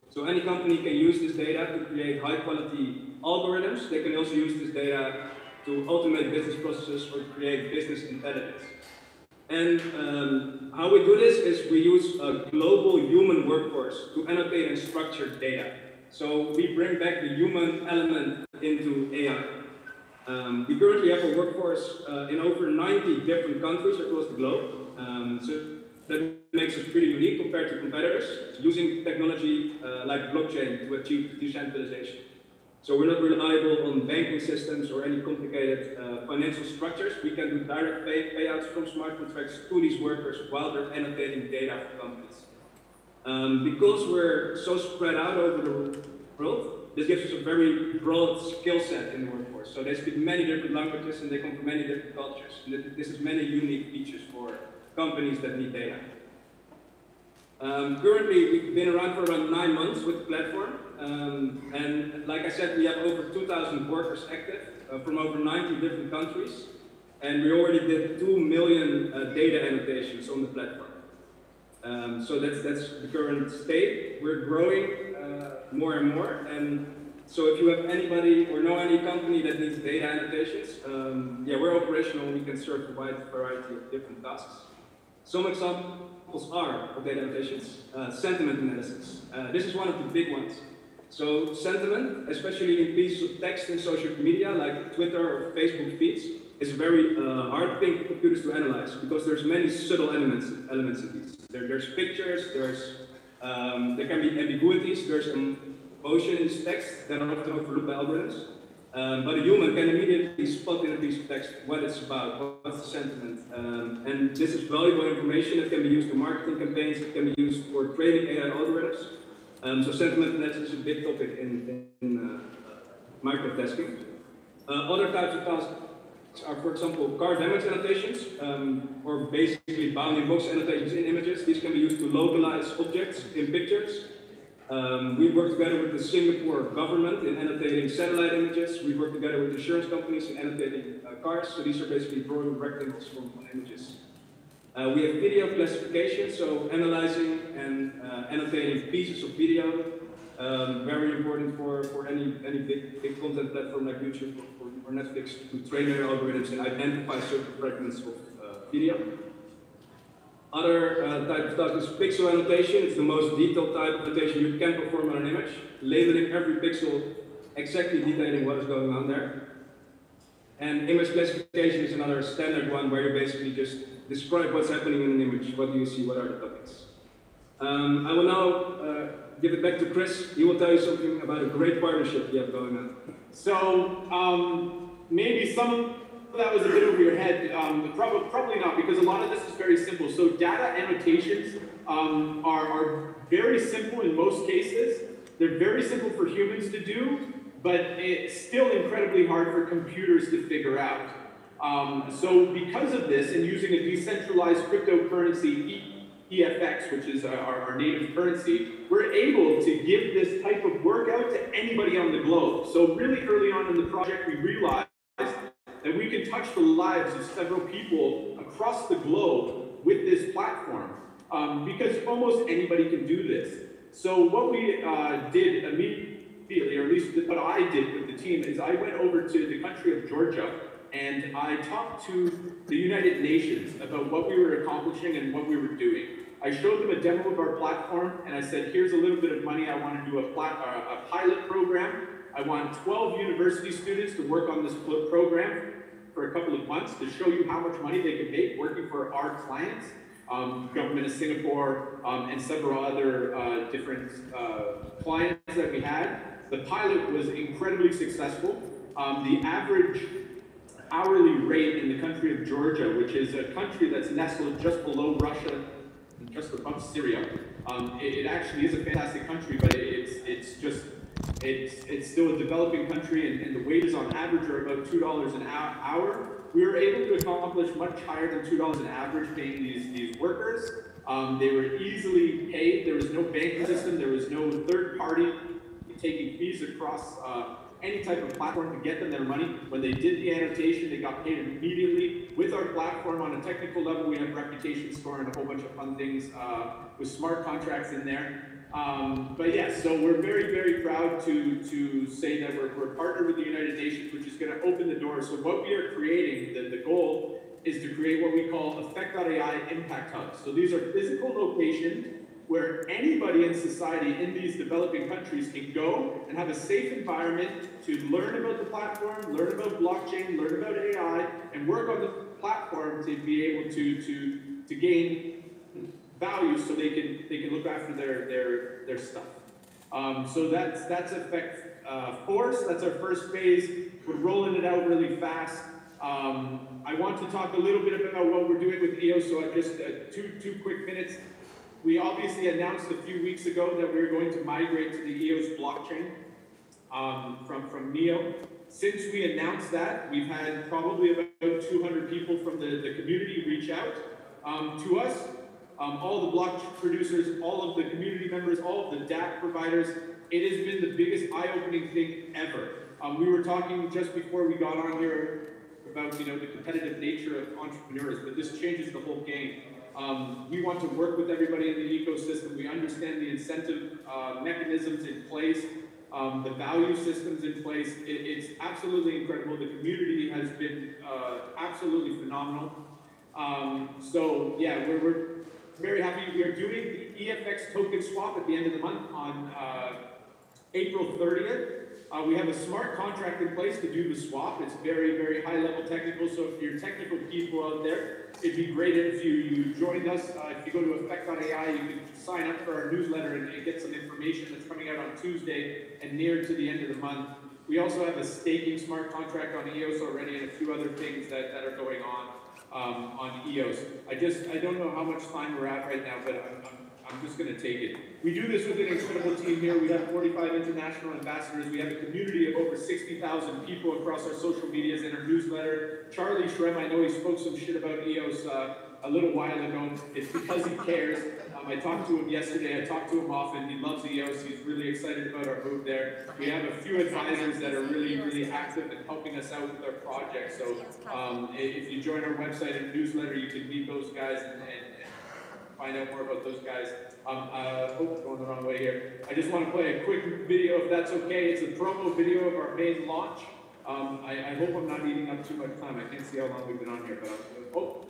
F: So any company can use this data to create high quality algorithms. They can also use this data to automate business processes or create business intelligence. And how we do this is we use a global human workforce to annotate and structure data. So we bring back the human element into AI. We currently have a workforce in over 90 different countries across the globe. So that makes us pretty unique compared to competitors, using technology like blockchain to achieve decentralization. So we're not reliable on banking systems or any complicated financial structures. We can do direct payouts from smart contracts to these workers while they're annotating data for companies. Because we're so spread out over the world, this gives us a very broad skill set in the workforce. So they speak many different languages and they come from many different cultures. And this is many unique features for companies that need data. Currently, we've been around for around 9 months with the platform. And like I said, we have over 2,000 workers active from over 90 different countries. And we already did 2 million data annotations on the platform. So that's the current state. We're growing more and more. And so if you have anybody or know any company that needs data annotations, we're operational and we can serve a wide variety of different tasks. Some examples are of data annotations, sentiment analysis. This is one of the big ones. So sentiment, especially in pieces of text in social media like Twitter or Facebook feeds, is a very hard thing for computers to analyze because there's many subtle elements in these. There's pictures, there can be ambiguities, there's emotion in this text that are often overlooked by algorithms. But a human can immediately spot in a piece of text what it's about, what's the sentiment. And this is valuable information that can be used for marketing campaigns, it can be used for training AI algorithms. So sentiment analysis is a big topic in microtasking. Other types of tasks are, for example, car damage annotations, or basically bounding box annotations in images. These can be used to localize objects in pictures. We work together with the Singapore government in annotating satellite images. We work together with insurance companies in annotating cars. So these are basically drawing rectangles from images. We have video classification, so analyzing and annotating pieces of video. Very important for any big content platform like YouTube or Netflix to train their algorithms and identify certain fragments of video. Other type of stuff is pixel annotation. It's the most detailed type of annotation you can perform on an image, labeling every pixel, exactly detailing what is going on there. And image classification is another standard one where you basically just describe what's happening in an image. What do you see? What are the topics? I will now give it back to Chris. He will tell you something about a great partnership you have going on.
D: So maybe some of that was a bit over your head. Probably not, because a lot of this is very simple. So data annotations are very simple in most cases. They're very simple for humans to do, but it's still incredibly hard for computers to figure out. So because of this, and using a decentralized cryptocurrency, EFX, which is our native currency, we're able to give this type of work out to anybody on the globe. So really early on in the project, we realized that we can touch the lives of several people across the globe with this platform, because almost anybody can do this. So what we did immediately, or at least what I did with the team, is I went over to the country of Georgia and I talked to the United Nations about what we were accomplishing and what we were doing. I showed them a demo of our platform and I said, here's a little bit of money. I want to do a pilot program. I want 12 university students to work on this program for a couple of months to show you how much money they can make working for our clients, government of Singapore, and several other different clients that we had. The pilot was incredibly successful. The average hourly rate in the country of Georgia, which is a country that's nestled just below Russia, just above Syria. It actually is a fantastic country, but it's still a developing country, and the wages on average are about $2 an hour. We were able to accomplish much higher than $2 an average paying these workers. They were easily paid. There was no banking system. There was no third party taking fees across any type of platform to get them their money. When they did the annotation, they got paid immediately. With our platform on a technical level, we have reputation score and a whole bunch of fun things with smart contracts in there. But yeah, so we're very, very proud to say that we're partnered with the United Nations, which is going to open the door. So what we are creating, the goal is to create what we call Effect.ai impact hubs. So these are physical locations where anybody in society in these developing countries can go and have a safe environment to learn about the platform, learn about blockchain, learn about AI, and work on the platform to be able to gain value so they can look after their stuff. So that's Effect Force. That's our first phase. We're rolling it out really fast. I want to talk a little bit about what we're doing with EOS. So I just two quick minutes. We obviously announced a few weeks ago that we were going to migrate to the EOS blockchain from Neo. Since we announced that, we've had probably about 200 people from the community reach out to us. All the block producers, all of the community members, all of the DApp providers. It has been the biggest eye-opening thing ever. We were talking just before we got on here about the competitive nature of entrepreneurs, but this changes the whole game. We want to work with everybody in the ecosystem. We understand the incentive mechanisms in place, the value systems in place. It's absolutely incredible. The community has been absolutely phenomenal. So yeah, we're very happy. We are doing the EFX token swap at the end of the month on April 30th. We have a smart contract in place to do the swap. It's very, very high level technical. So if you're technical people out there, it'd be great if you joined us. If you go to Effect.ai, you can sign up for our newsletter and get some information that's coming out on Tuesday and near to the end of the month. We also have a staking smart contract on EOS already and a few other things that are going on EOS. I don't know how much time we're at right now, but I'm just going to take it. We do this with an incredible team here. We have 45 international ambassadors. We have a community of over 60,000 people across our social medias and our newsletter. Charlie Shrem, I know he spoke some shit about EOS a little while ago. It's because he cares. I talked to him yesterday. I talk to him often. He loves EOS. He's really excited about our move there. We have a few advisors that are really, really active and helping us out with our project. So if you join our website and newsletter, you can meet those guys and find out more about those guys. Going the wrong way here. I just want to play a quick video if that's okay. It's a promo video of our main launch. I hope I'm not eating up too much time. I can't see how long we've been on here, but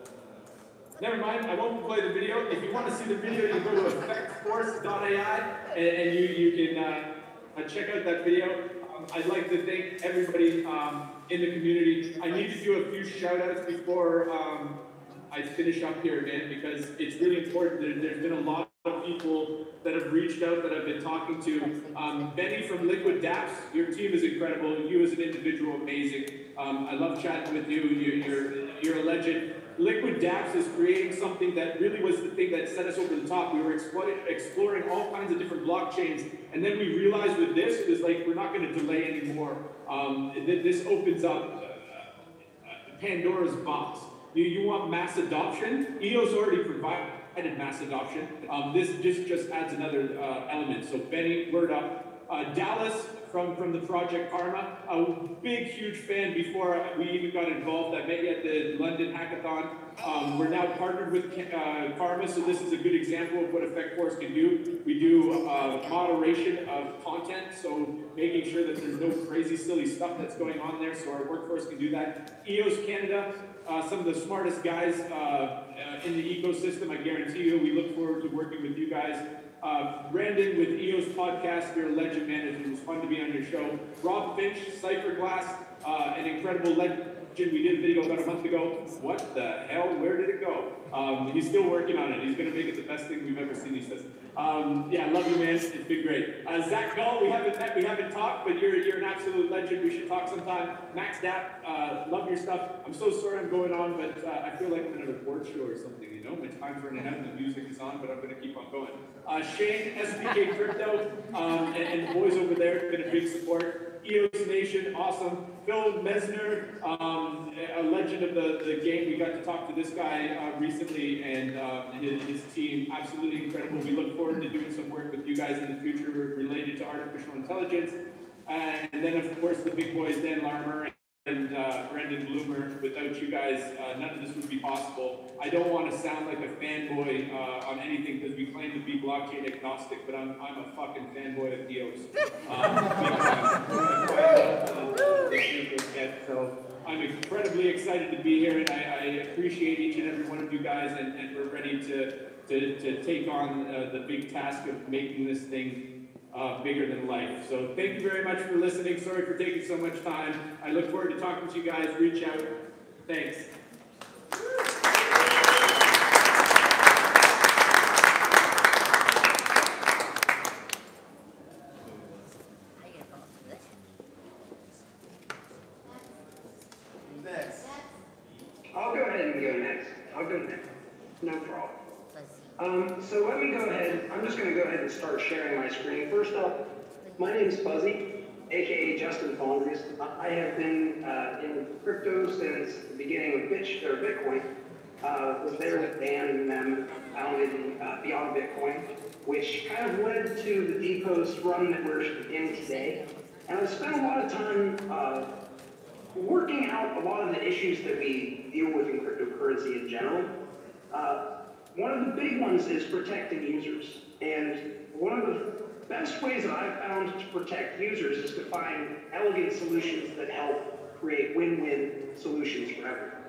D: never mind. I won't play the video. If you want to see the video, you go to effectforce.ai and you can check out that video. I'd like to thank everybody in the community. I need to do a few shout outs before I finish up here, man, because it's really important. There's been a lot of people that have reached out that I've been talking to. Benny from Liquid Dapps, your team is incredible. You as an individual, amazing. I love chatting with you. You're a legend. Liquid Dapps is creating something that really was the thing that set us over the top. We were exploring all kinds of different blockchains, and then we realized with this, it was like, we're not going to delay anymore. This opens up Pandora's box. You want mass adoption? EOS already provided mass adoption. This just adds another element. So Benny, word up. Dallas from the Project Karma, a big, huge fan before we even got involved. I met you at the London Hackathon. We're now partnered with Karma, so this is a good example of what Effect Force can do. We do moderation of content, so making sure that there's no crazy, silly stuff that's going on there, so our workforce can do that. EOS Canada, some of the smartest guys in the ecosystem, I guarantee you. We look forward to working with you guys. Brandon with EOS Podcast, you're a legend, man. It was fun to be on your show. Rob Finch, Cypher Glass, an incredible legend. We did a video about a month ago. What the hell? Where did it go? He's still working on it. He's going to make it the best thing we've ever seen, he says. Yeah, love you, man. It's been great. Zach Gull, we haven't met, we haven't talked, but you're an absolute legend. We should talk sometime. Max Dapp, love your stuff. I'm so sorry I'm going on, but I feel like I'm in an award show or something, you know? My time's running out and the music is on, but I'm going to keep on going. Shane, SBK Crypto, and the boys over there have been a big support. EOS Nation, awesome. Phil Mesner, a legend of the game. We got to talk to this guy recently, and his team, absolutely incredible. We look forward to doing some work with you guys in the future related to artificial intelligence. And then, of course, the big boys, Dan Larmer and Brendan Bloomer. Without you guys, none of this would be possible. I don't want to sound like a fanboy on anything because we claim to be blockchain agnostic, but I'm a fucking fanboy of EOS. So I'm incredibly excited to be here, and I appreciate each and every one of you guys, and we're ready to take on the big task of making this thing bigger than life. So thank you very much for listening. Sorry for taking so much time. I look forward to talking to you guys. Reach out. Thanks.
G: Next. I'll go ahead and go next. I'll go next. No problem. So let me go ahead. I'm just going to go ahead and start sharing my screen. First off, my name is Fuzzy, aka Justin Fondries. I have been in crypto since the beginning of Bitcoin. Was there with Dan and them founded Beyond Bitcoin, which kind of led to the Depot's run that we're in today. And I've spent a lot of time working out a lot of the issues that we deal with in cryptocurrency in general. One of the big ones is protecting users. And one of the best ways that I've found to protect users is to find elegant solutions that help create win-win solutions for everyone.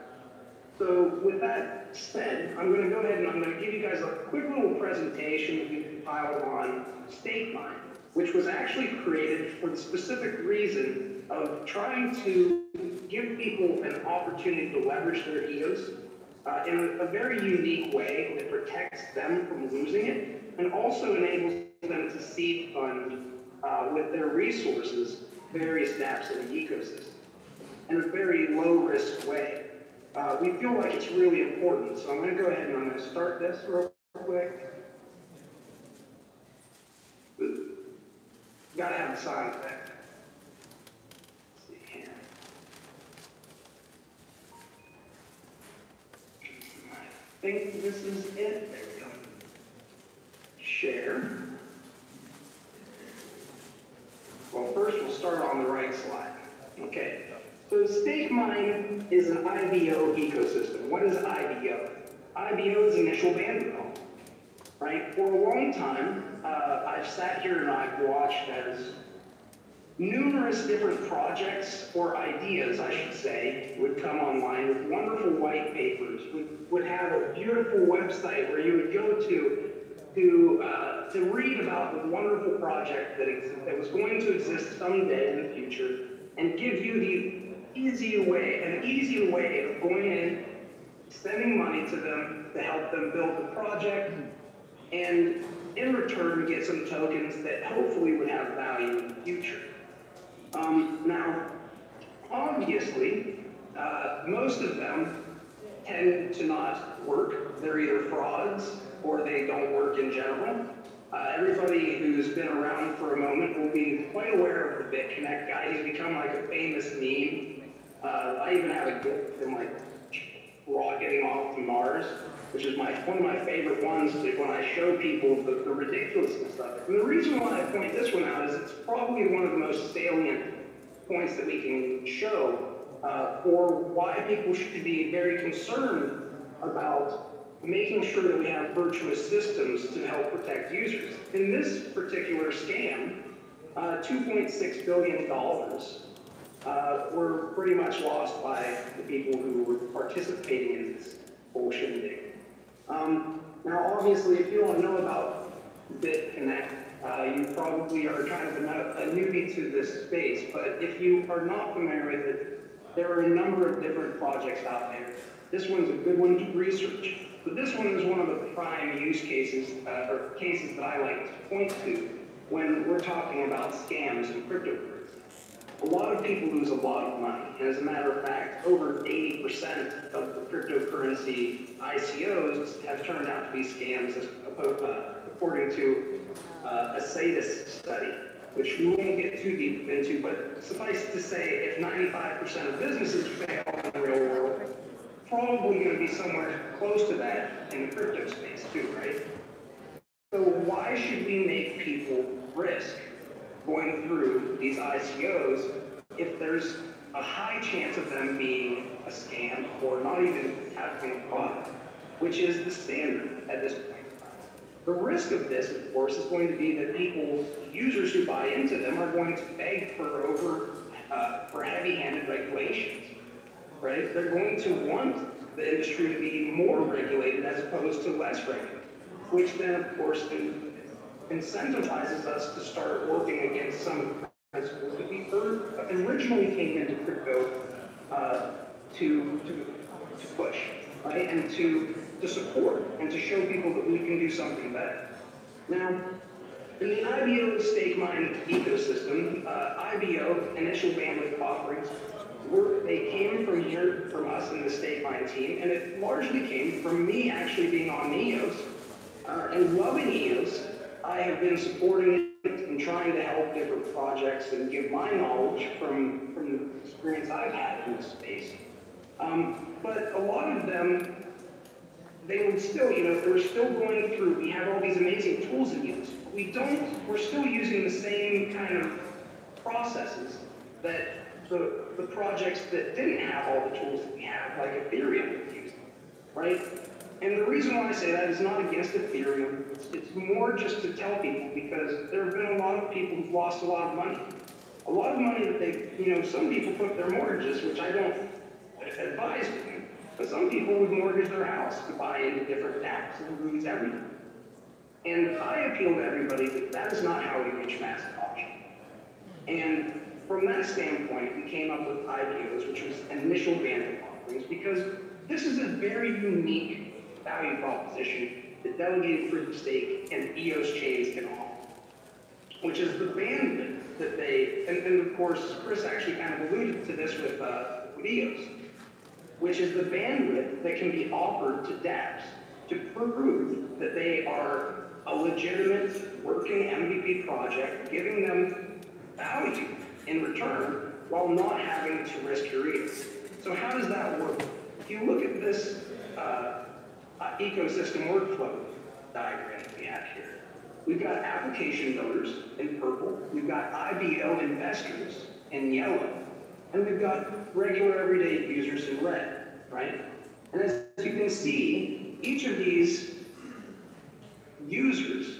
G: So with that said, I'm going to go ahead and I'm going to give you guys a quick little presentation that we compiled on Stakemining, which was actually created for the specific reason of trying to give people an opportunity to leverage their EOS in a very unique way that protects them from losing it and also enables them to seed fund with their resources various dApps in the ecosystem in a very low-risk way. We feel like it's really important, so I'm going to go ahead and I'm going to start this real quick. Got to have a sound effect. Let's see here. I think this is it. There we go. Share. Well, first we'll start on the right slide. Okay. So Stakemining is an IBO ecosystem. What is IBO? IBO is initial bandwidth. right? For a long time, I've sat here and I've watched as numerous different projects or ideas, I should say, would come online with wonderful white papers, would have a beautiful website where you would go to read about the wonderful project that was going to exist someday in the future, and give you an easier way of going in, spending money to them to help them build the project, and in return get some tokens that hopefully would have value in the future. Now, obviously, most of them tend to not work. They're either frauds or they don't work in general. Everybody who's been around for a moment will be quite aware of the BitConnect guy. He's become like a famous meme. I even have a gift of him like rocketing off to Mars, which is one of my favorite ones when I show people the ridiculousness of it. And the reason why I point this one out is it's probably one of the most salient points that we can show for why people should be very concerned about making sure that we have virtuous systems to help protect users. In this particular scam, $2.6 billion were pretty much lost by the people who were participating in this bullshitting. Now, obviously, if you don't know about BitConnect, you probably are kind of a newbie to this space, but if you are not familiar with it, there are a number of different projects out there. This one's a good one to research, but this one is one of the prime use cases, or cases that I like to point to when we're talking about scams and cryptocurrency. A lot of people lose a lot of money, and as a matter of fact, over 80% of the cryptocurrency ICOs have turned out to be scams, according to a SATIS study, which we won't get too deep into, but suffice to say, if 95% of businesses fail in the real world, probably going to be somewhere close to that in the crypto space too, right? So why should we make people risk going through these ICOs if there's a high chance of them being a scam or not even having a product, which is the standard at this point? The risk of this, of course, is going to be that users who buy into them are going to beg for heavy-handed regulations, right? They're going to want the industry to be more regulated as opposed to less regulated, which then, of course, incentivizes us to start working against some of the principles that we originally came into crypto to push, right? And to support and to show people that we can do something better. Now, in the IBO Stakemining ecosystem, IBO, initial bandwidth offerings, they came from us in the Stakemining team, and it largely came from me actually being on EOS and loving EOS. I have been supporting it and trying to help different projects and give my knowledge from the experience I've had in this space. But a lot of them, they would still, they were still going through, we have all these amazing tools in use. We're still using the same kind of processes that the projects that didn't have all the tools that we have, like Ethereum, would use, right? And the reason why I say that is not against Ethereum. It's more just to tell people, because there have been a lot of people who've lost a lot of money. A lot of money that they, some people put their mortgages, which I don't advise doing, but some people would mortgage their house to buy into different dApps and lose everything. And I appeal to everybody that that is not how we reach mass adoption. And from that standpoint, we came up with IBOs, which was initial bandwidth offerings, because this is a very unique value proposition that delegated proof of stake and EOS chains can offer, which is the bandwidth that they, and of course, Chris actually kind of alluded to this with EOS, which is the bandwidth that can be offered to dApps to prove that they are a legitimate working MVP project, giving them value in return while not having to risk your EOS. So how does that work? If you look at this ecosystem workflow diagram that we have here, we've got application builders in purple, we've got IBO investors in yellow, and we've got regular everyday users in red, right? And as you can see, each of these users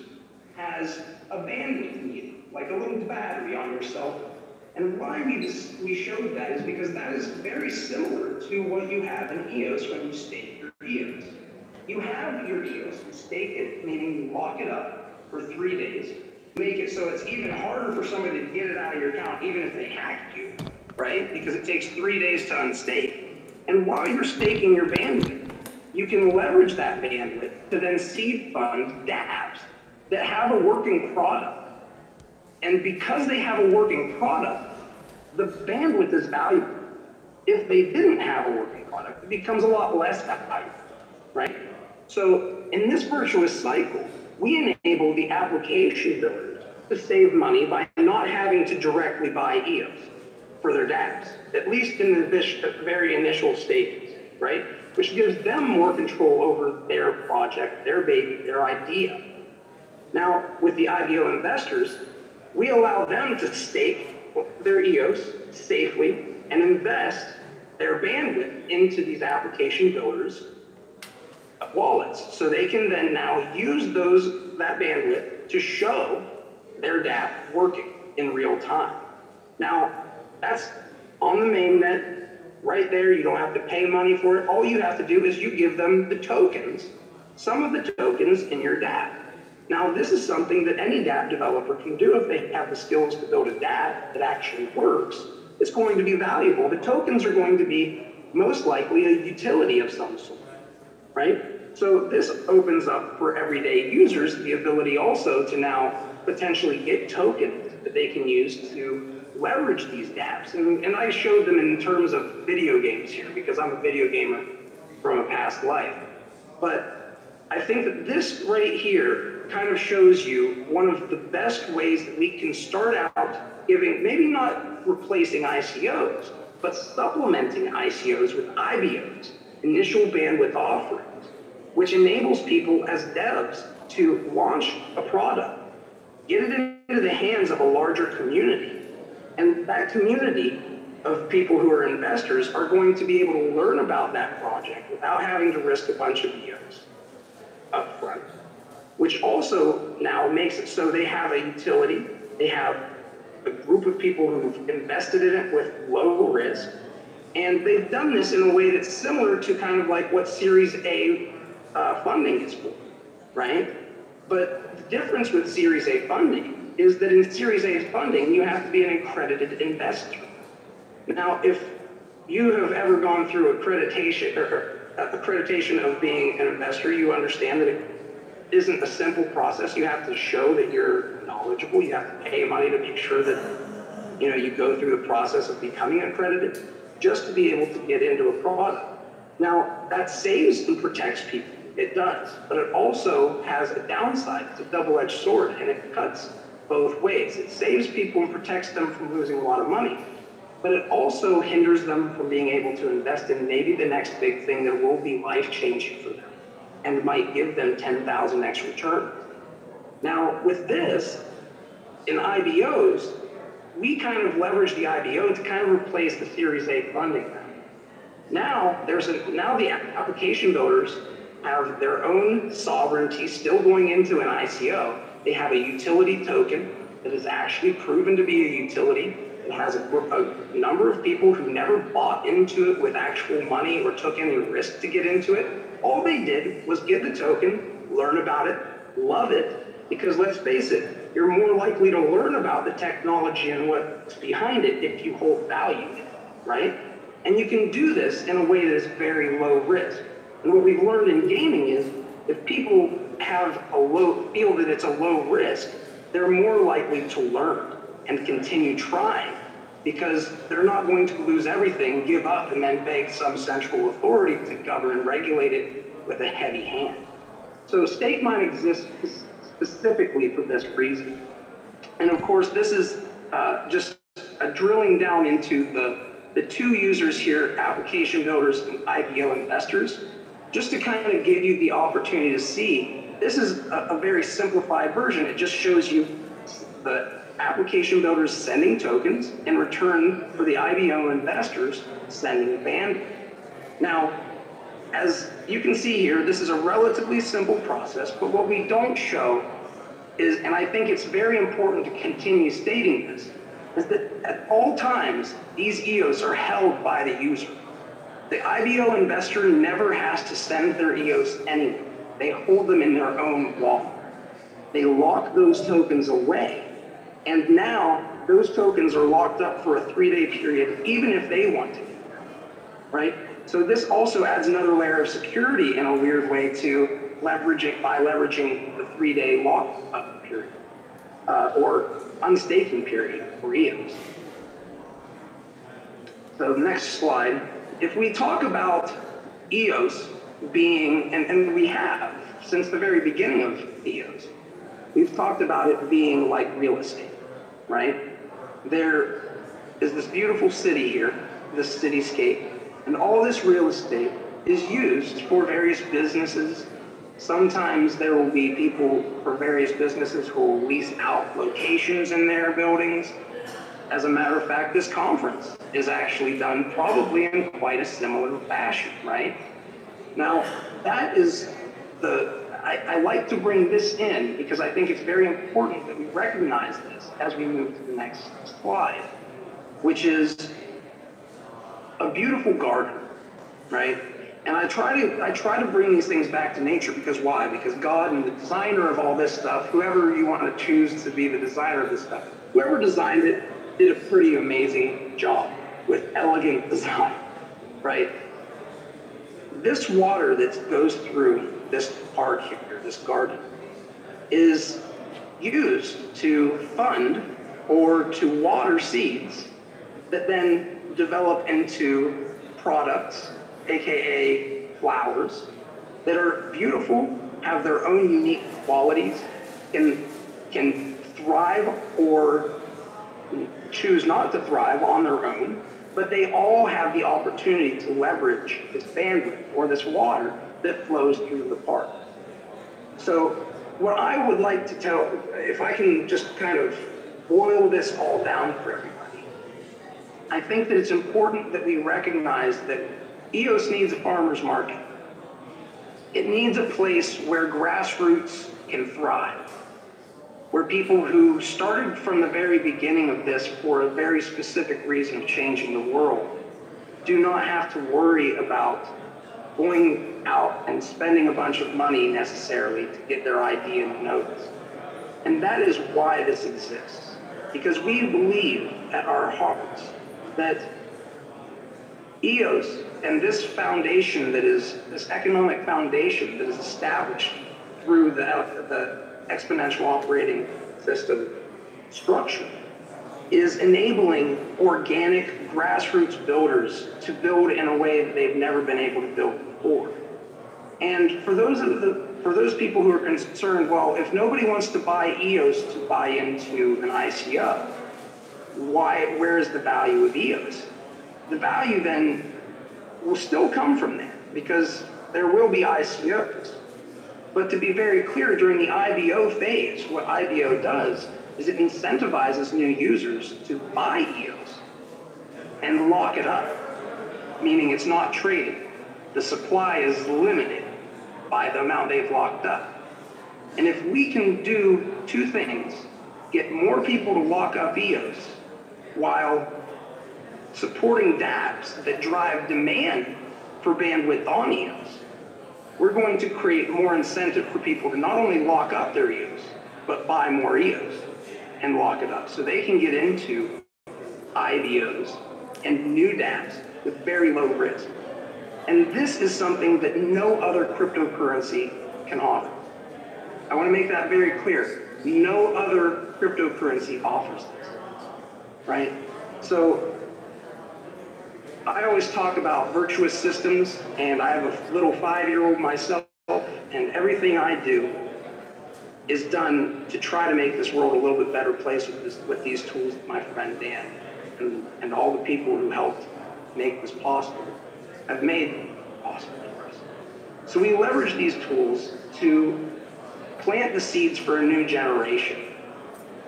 G: has a bandwidth meter, like a little battery on your cell phone. And why we showed that is because that is very similar to what you have in EOS when you stake your EOS. You have your EOS, you stake it, meaning you lock it up for 3 days, make it so it's even harder for somebody to get it out of your account, even if they hacked you, right? Because it takes 3 days to unstake. And while you're staking your bandwidth, you can leverage that bandwidth to then seed fund dApps that have a working product. And because they have a working product, the bandwidth is valuable. If they didn't have a working product, it becomes a lot less valuable, right? So in this virtuous cycle, we enable the application builders to save money by not having to directly buy EOS for their dApps, at least in the very initial stages, right? Which gives them more control over their project, their baby, their idea. Now, with the IBO investors, we allow them to stake their EOS safely and invest their bandwidth into these application builders' wallets. So they can then now use that bandwidth to show their dApp working in real time. Now, that's on the mainnet, right there. You don't have to pay money for it. All you have to do is you give them the tokens, some of the tokens in your dApp. Now, this is something that any dApp developer can do if they have the skills to build a dApp that actually works. It's going to be valuable. The tokens are going to be most likely a utility of some sort, right? So this opens up for everyday users the ability also to now potentially get tokens that they can use to leverage these dApps. And I showed them in terms of video games here because I'm a video gamer from a past life. But I think that this right here kind of shows you one of the best ways that we can start out giving, maybe not replacing ICOs, but supplementing ICOs with IBOs, initial bandwidth offerings, which enables people as devs to launch a product, get it into the hands of a larger community. And that community of people who are investors are going to be able to learn about that project without having to risk a bunch of EOS up front, which also now makes it so they have a utility, they have a group of people who've invested in it with low risk, and they've done this in a way that's similar to kind of like what Series A funding is for, right? But the difference with Series A funding is that in Series A funding, you have to be an accredited investor. Now, if you have ever gone through accreditation of being an investor, you understand that it isn't a simple process. You have to show that you're knowledgeable. You have to pay money to make sure that you go through the process of becoming accredited just to be able to get into a product. Now, that saves and protects people. It does, but it also has a downside. It's a double-edged sword, and it cuts both ways. It saves people and protects them from losing a lot of money, but it also hinders them from being able to invest in maybe the next big thing that will be life-changing for them and might give them 10,000x return. Now, with this, in IBOs, we kind of leverage the IBO to kind of replace the Series A funding. Now the application builders have their own sovereignty still going into an ICO. They have a utility token that is actually proven to be a utility. It has a number of people who never bought into it with actual money or took any risk to get into it. All they did was get the token, learn about it, love it, because let's face it, you're more likely to learn about the technology and what's behind it if you hold value in it, right? And you can do this in a way that is very low risk. And what we've learned in gaming is if people feel that it's a low risk, they're more likely to learn and continue trying because they're not going to lose everything, give up, and then beg some central authority to govern and regulate it with a heavy hand. So Stakemining exists specifically for this reason. And of course, this is just a drilling down into the two users here, application builders and IPO investors, just to kind of give you the opportunity to see. This is a very simplified version. It just shows you the application builders sending tokens in return for the IBO investors sending bandwidth. Now, as you can see here, this is a relatively simple process, but what we don't show is, and I think it's very important to continue stating this, is that at all times, these EOS are held by the user. The IBO investor never has to send their EOS anywhere. They hold them in their own wallet. They lock those tokens away. And now those tokens are locked up for a 3-day period, even if they want to, right? So this also adds another layer of security in a weird way to leveraging the 3-day lock-up period, or unstaking period for EOS. So next slide. If we talk about EOS being, and we have since the very beginning of EOS, we've talked about it being like real estate, right? There is this beautiful city here, this cityscape, and all this real estate is used for various businesses. Sometimes there will be people for various businesses who will lease out locations in their buildings. As a matter of fact, this conference is actually done probably in quite a similar fashion, right? Now, that is I like to bring this in because I think it's very important that we recognize this as we move to the next slide, which is a beautiful garden, right? And I try to bring these things back to nature because why? Because God and the designer of all this stuff, whoever you want to choose to be the designer of this stuff, whoever designed it did a pretty amazing job with elegant design, right? This water that goes through this part here, this garden, is used to fund or to water seeds that then develop into products, AKA flowers, that are beautiful, have their own unique qualities, can thrive or choose not to thrive on their own, but they all have the opportunity to leverage this bandwidth or this water that flows through the park. So what I would like to tell, if I can just kind of boil this all down for everybody, I think that it's important that we recognize that EOS needs a farmer's market. It needs a place where grassroots can thrive, where people who started from the very beginning of this for a very specific reason of changing the world do not have to worry about going out and spending a bunch of money necessarily to get their idea noticed. And that is why this exists, because we believe at our hearts that EOS and this foundation that is, this economic foundation that is established through the exponential operating system structure is enabling organic grassroots builders to build in a way that they've never been able to build before. And for those people who are concerned, well, if nobody wants to buy EOS to buy into an ICO, where is the value of EOS? The value then will still come from there because there will be ICOs. But to be very clear, during the IBO phase, what IBO does is it incentivizes new users to buy EOS and lock it up, meaning it's not traded. The supply is limited by the amount they've locked up. And if we can do two things, get more people to lock up EOS while supporting dApps that drive demand for bandwidth on EOS, we're going to create more incentive for people to not only lock up their EOS, but buy more EOS and lock it up so they can get into IBOs and new dApps with very low risk. And this is something that no other cryptocurrency can offer. I want to make that very clear. No other cryptocurrency offers this, right? So I always talk about virtuous systems, and I have a little 5-year-old myself, and everything I do is done to try to make this world a little bit better place with these tools that my friend Dan and all the people who helped make this possible have made possible for us. So we leverage these tools to plant the seeds for a new generation,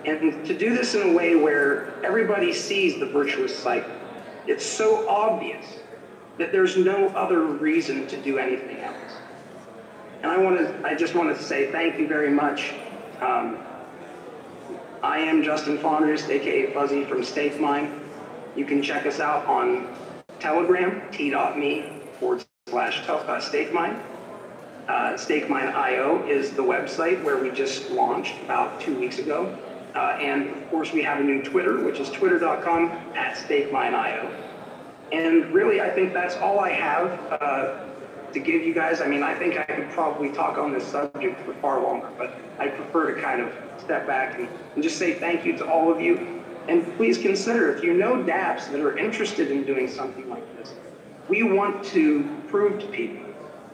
G: and to do this in a way where everybody sees the virtuous cycle. It's so obvious that there's no other reason to do anything else. And I just wanted to say thank you very much. I am Justin Fonders, aka Fuzzy from Stakemining. You can check us out on Telegram, t.me/Stakemining. Stakemining.io is the website where we just launched about 2 weeks ago. And of course, we have a new Twitter, which is twitter.com/Stakemining.io. And really, I think that's all I have to give you guys. I mean, I think I could probably talk on this subject for far longer, but I prefer to kind of step back and just say thank you to all of you. And please consider, if you know dApps that are interested in doing something like this, we want to prove to people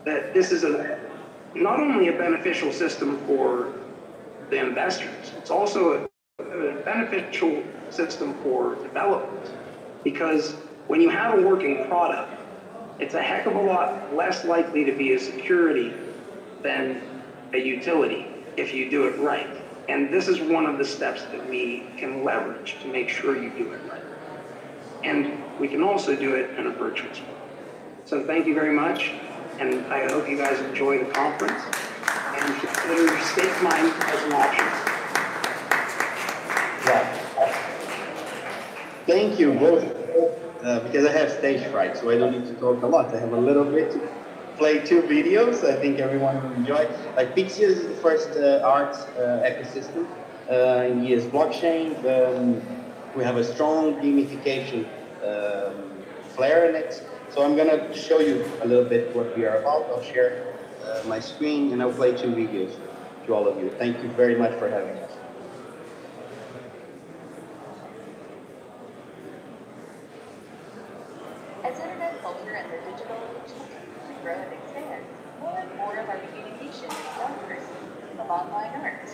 G: that this is not only a beneficial system for the investors, it's also a beneficial system for developers. Because when you have a working product, it's a heck of a lot less likely to be a security than a utility if you do it right. And this is one of the steps that we can leverage to make sure you do it right. And we can also do it in a virtuous way. So thank you very much, and I hope you guys enjoy the conference and consider Stakemining as an option.
H: Yeah. Thank you both, because I have stage fright, so I don't need to talk a lot. I have a little bit to play 2 videos. I think everyone will enjoy. Like Pixeos is the first art ecosystem in EOS blockchain. We have a strong gamification flair in it. So I'm gonna show you a little bit what we are about. I'll share my screen and I'll play 2 videos to all of you. Thank you very much for having us.
I: As internet culture and the digital age continue to grow and expand, more and more of our communication is done through of online art.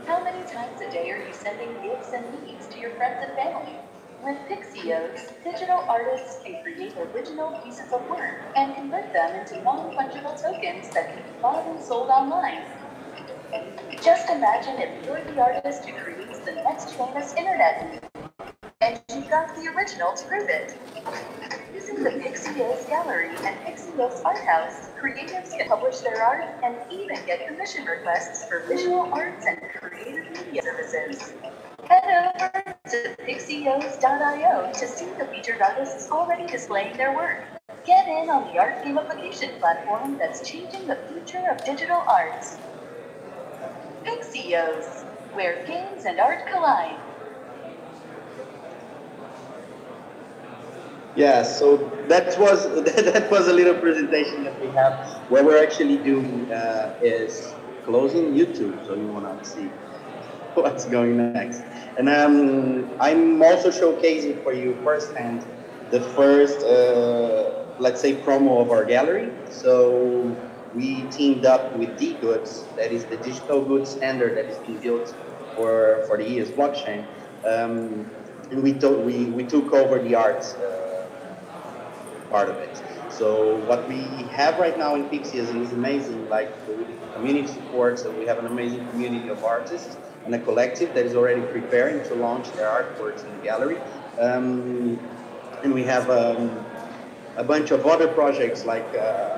I: How many times a day are you sending gifts and memes to your friends and family? With Pixeos, digital artists can create original pieces of work and convert them into non-fungible tokens that can be bought and sold online. Just imagine if you're the artist who creates the next famous internet meme, and you've got the original to prove it. Using the Pixeos gallery and Pixeos art house, creatives can publish their art and even get commission requests for visual arts and creative media services. Head over to Pixeos.io to see the featured artists already displaying their work. Get in on the art gamification platform that's changing the future of digital arts. Pixeos, where games and art collide.
H: Yeah, so that was a little presentation that we have. What we're actually doing is closing YouTube, so you wanna see what's going next. And I'm also showcasing for you firsthand the first, let's say, promo of our gallery. So we teamed up with D-Goods, that is the digital goods standard that is being built for the EOS blockchain. And we took over the arts part of it. So what we have right now in Pixeos is amazing, like the community support. So we have an amazing community of artists and a collective that is already preparing to launch their artworks in the gallery. And we have a bunch of other projects like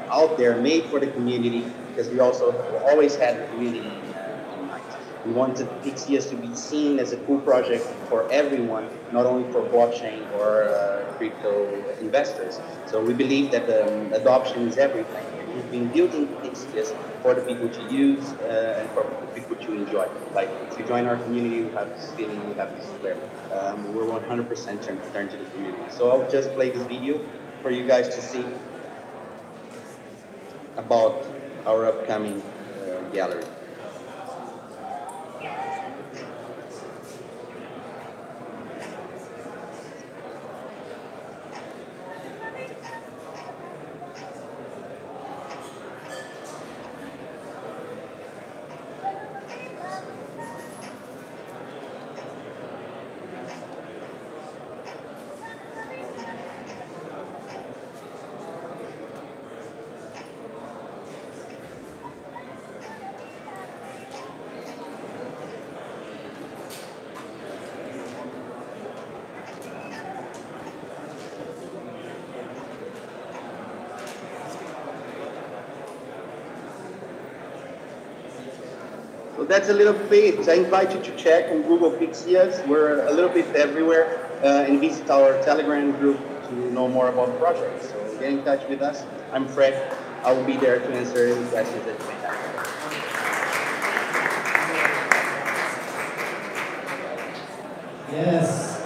H: out there made for the community, because we also always had the community in mind. We wanted Pixeos to be seen as a cool project for everyone, not only for blockchain or crypto investors. So we believe that adoption is everything. We've been building Pixeos for the people to use and for the people to enjoy. Like if you join our community, you have this feeling, you have this flair. We're 100% turned to the community. So I'll just play this video for you guys to see about our upcoming gallery. that's a little bit. I invite you to check on Google Pixeos. We're a little bit everywhere, and visit our Telegram group to know more about the project. So get in touch with us. I'm Fred. I will be there to answer any questions that you may have.
J: Yes.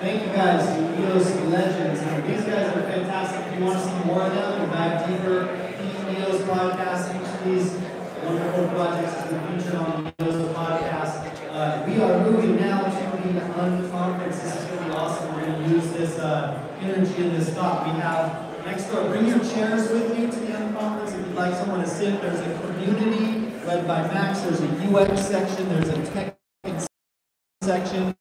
J: Thank you guys, you EOS legends. These guys are fantastic. If you want to see more of them, go back deeper. Each EOS podcast, each of these wonderful projects has been featured on the EOS podcast. We are moving now to the unconference. This is going to be awesome. We're going to use this energy in this talk. We have next door. Bring your chairs with you to the unconference. If you'd like someone to sit, there's a community led by Max. There's a UX section. There's a tech section.